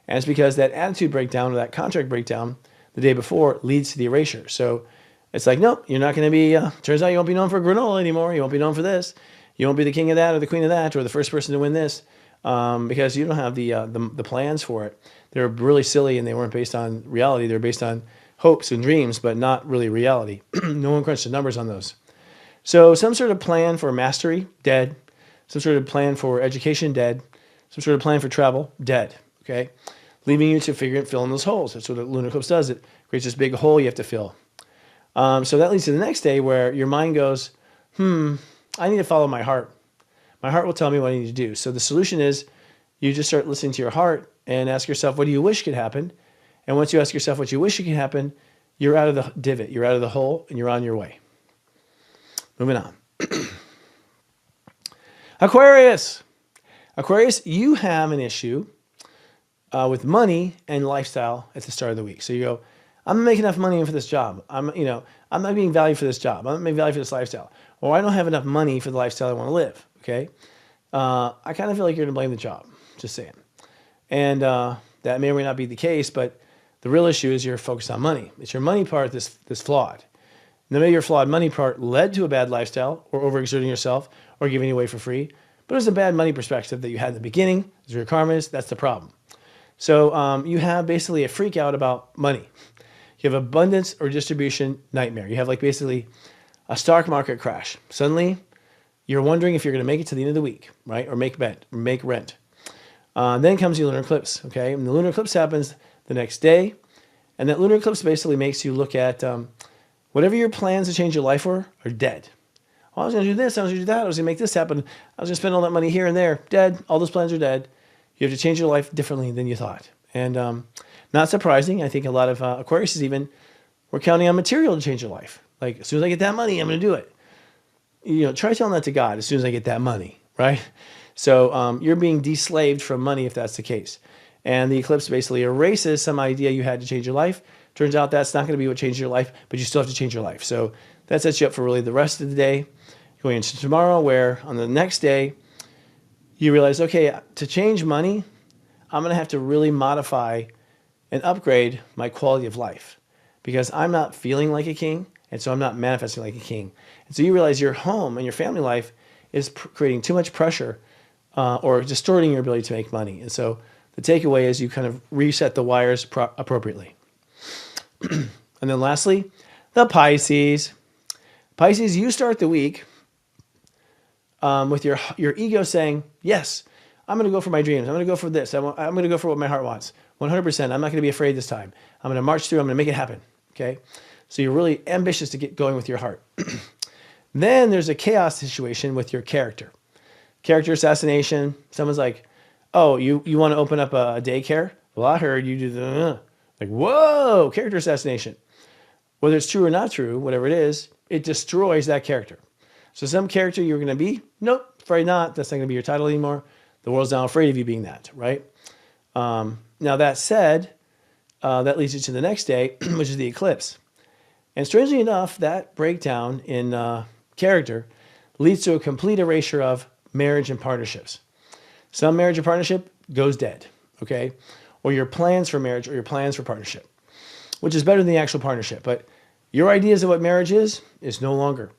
And it's because that attitude breakdown or that contract breakdown the day before leads to the erasure. So it's like, nope, you're not going to be, turns out you won't be known for granola anymore. You won't be known for this. You won't be the king of that or the queen of that or the first person to win this because you don't have the plans for it. They're really silly and they weren't based on reality. They're based on hopes and dreams, but not really reality. No one crunched the numbers on those. So some sort of plan for mastery, dead. Some sort of plan for education, dead. Some sort of plan for travel, dead. Okay, leaving you to fill in those holes. That's what the lunar eclipse does. It creates this big hole you have to fill. So that leads to the next day where your mind goes, I need to follow my heart. My heart will tell me what I need to do. So the solution is you just start listening to your heart and ask yourself, what do you wish could happen? And once you ask yourself what you wish could happen, you're out of the divot, you're out of the hole, and you're on your way. Moving on. Aquarius. Aquarius, you have an issue with money and lifestyle at the start of the week. So you go, I'm not making enough money for this job. I'm not being valued for this job. I'm not being valued for this lifestyle. Or I don't have enough money for the lifestyle I want to live. Okay. I kind of feel like you're going to blame the job. Just saying. And that may or may not be the case, but the real issue is you're focused on money. It's your money part that's flawed. Now, maybe your flawed money part led to a bad lifestyle or overexerting yourself or giving away for free, But it was a bad money perspective that you had in the beginning. Those are your karmas. That's the problem. So you have basically a freak out about money. You have abundance or distribution nightmare. You have like basically a stock market crash. Suddenly, you're wondering if you're going to make it to the end of the week, right? Or make rent. Then comes the lunar eclipse, okay? And the lunar eclipse happens the next day. And that lunar eclipse basically makes you look at whatever your plans to change your life were are dead. Oh, I was going to do this, I was going to do that, I was going to make this happen, I was going to spend all that money here and there. Dead. All those plans are dead. You have to change your life differently than you thought. And not surprising, I think a lot of Aquariuses even were counting on material to change your life. Like, as soon as I get that money, I'm going to do it. Try telling that to God as soon as I get that money, right? So you're being deslaved from money if that's the case. And the eclipse basically erases some idea you had to change your life. Turns out that's not going to be what changed your life, but you still have to change your life. So that sets you up for really the rest of the day, going into tomorrow, where on the next day, you realize, okay, to change money, I'm going to have to really modify and upgrade my quality of life because I'm not feeling like a king, and so I'm not manifesting like a king. And so you realize your home and your family life is creating too much pressure or distorting your ability to make money. And so the takeaway is you kind of reset the wires appropriately. And then lastly, the Pisces. Pisces, you start the week with your ego saying, yes, I'm going to go for my dreams. I'm going to go for this. I'm going to go for what my heart wants. 100%. I'm not going to be afraid this time. I'm going to march through. I'm going to make it happen. Okay. So you're really ambitious to get going with your heart. Then there's a chaos situation with your character. Character assassination. Someone's like, oh, you want to open up a daycare? Well, I heard you do the, like, whoa, character assassination. Whether it's true or not true, whatever it is, it destroys that character. So some character you're going to be, nope, afraid not. That's not going to be your title anymore. The world's now afraid of you being that, right? Now that said, that leads you to the next day, which is the eclipse. And strangely enough, that breakdown in character leads to a complete erasure of marriage and partnerships. Some marriage or partnership goes dead, okay? Or your plans for marriage or your plans for partnership, which is better than the actual partnership. But your ideas of what marriage is no longer.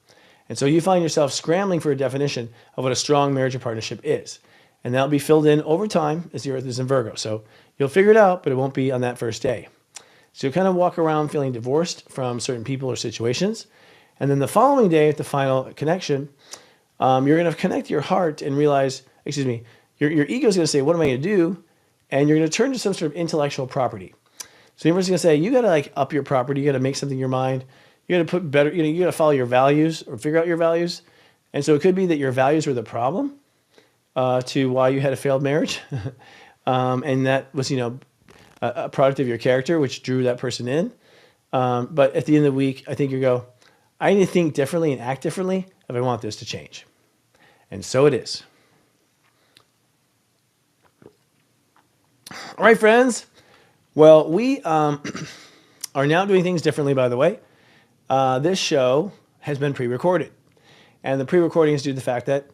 And so you find yourself scrambling for a definition of what a strong marriage or partnership is. And that'll be filled in over time as the Earth is in Virgo. So you'll figure it out, but it won't be on that first day. So you'll kind of walk around feeling divorced from certain people or situations. And then the following day at the final connection, you're going to connect your heart and realize, your ego is going to say, what am I going to do? And you're going to turn to some sort of intellectual property. So the universe is going to say, you got to like up your property. You got to make something in your mind. You got to put better, you got to follow your values or figure out your values. And so it could be that your values were the problem to why you had a failed marriage. And that was, a product of your character, which drew that person in. But at the end of the week, I think you go, I need to think differently and act differently if I want this to change. And so it is. All right, friends. Well, we are now doing things differently, by the way. This show has been pre-recorded. And the pre-recording is due to the fact that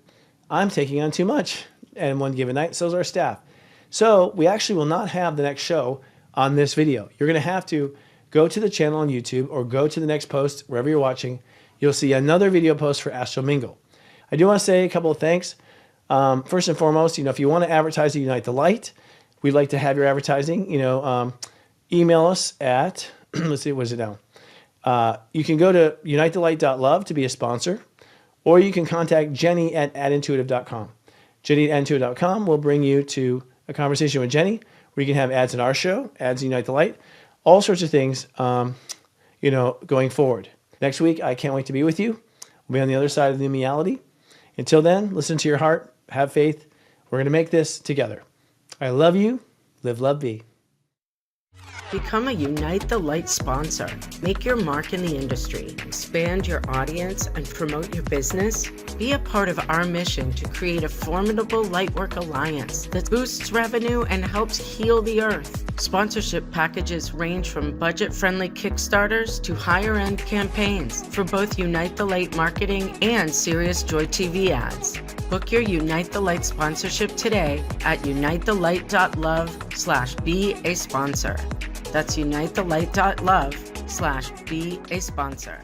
I'm taking on too much in one given night. So is our staff. So we actually will not have the next show on this video. You're going to have to go to the channel on YouTube or go to the next post, wherever you're watching. You'll see another video post for Astro Mingle. I do want to say a couple of thanks. First and foremost, if you want to advertise at Unite the Light, we'd like to have your advertising. Email us at, let's see, what is it now? You can go to unitethelight.love to be a sponsor, or you can contact Jenny at adintuitive.com. Jenny at adintuitive.com will bring you to a conversation with Jenny where you can have ads in our show, ads in Unite the Light, all sorts of things, going forward. Next week, I can't wait to be with you. We'll be on the other side of the reality. Until then, listen to your heart, have faith. We're going to make this together. I love you. Live, love, be. Become a Unite the Light sponsor. Make your mark in the industry, expand your audience, and promote your business. Be a part of our mission to create a formidable lightwork alliance that boosts revenue and helps heal the earth. Sponsorship packages range from budget-friendly Kickstarters to higher-end campaigns for both Unite the Light marketing and Serious Joy TV ads. Book your Unite the Light sponsorship today at unitethelight.love/be a sponsor. That's unitethelight.love/be a sponsor.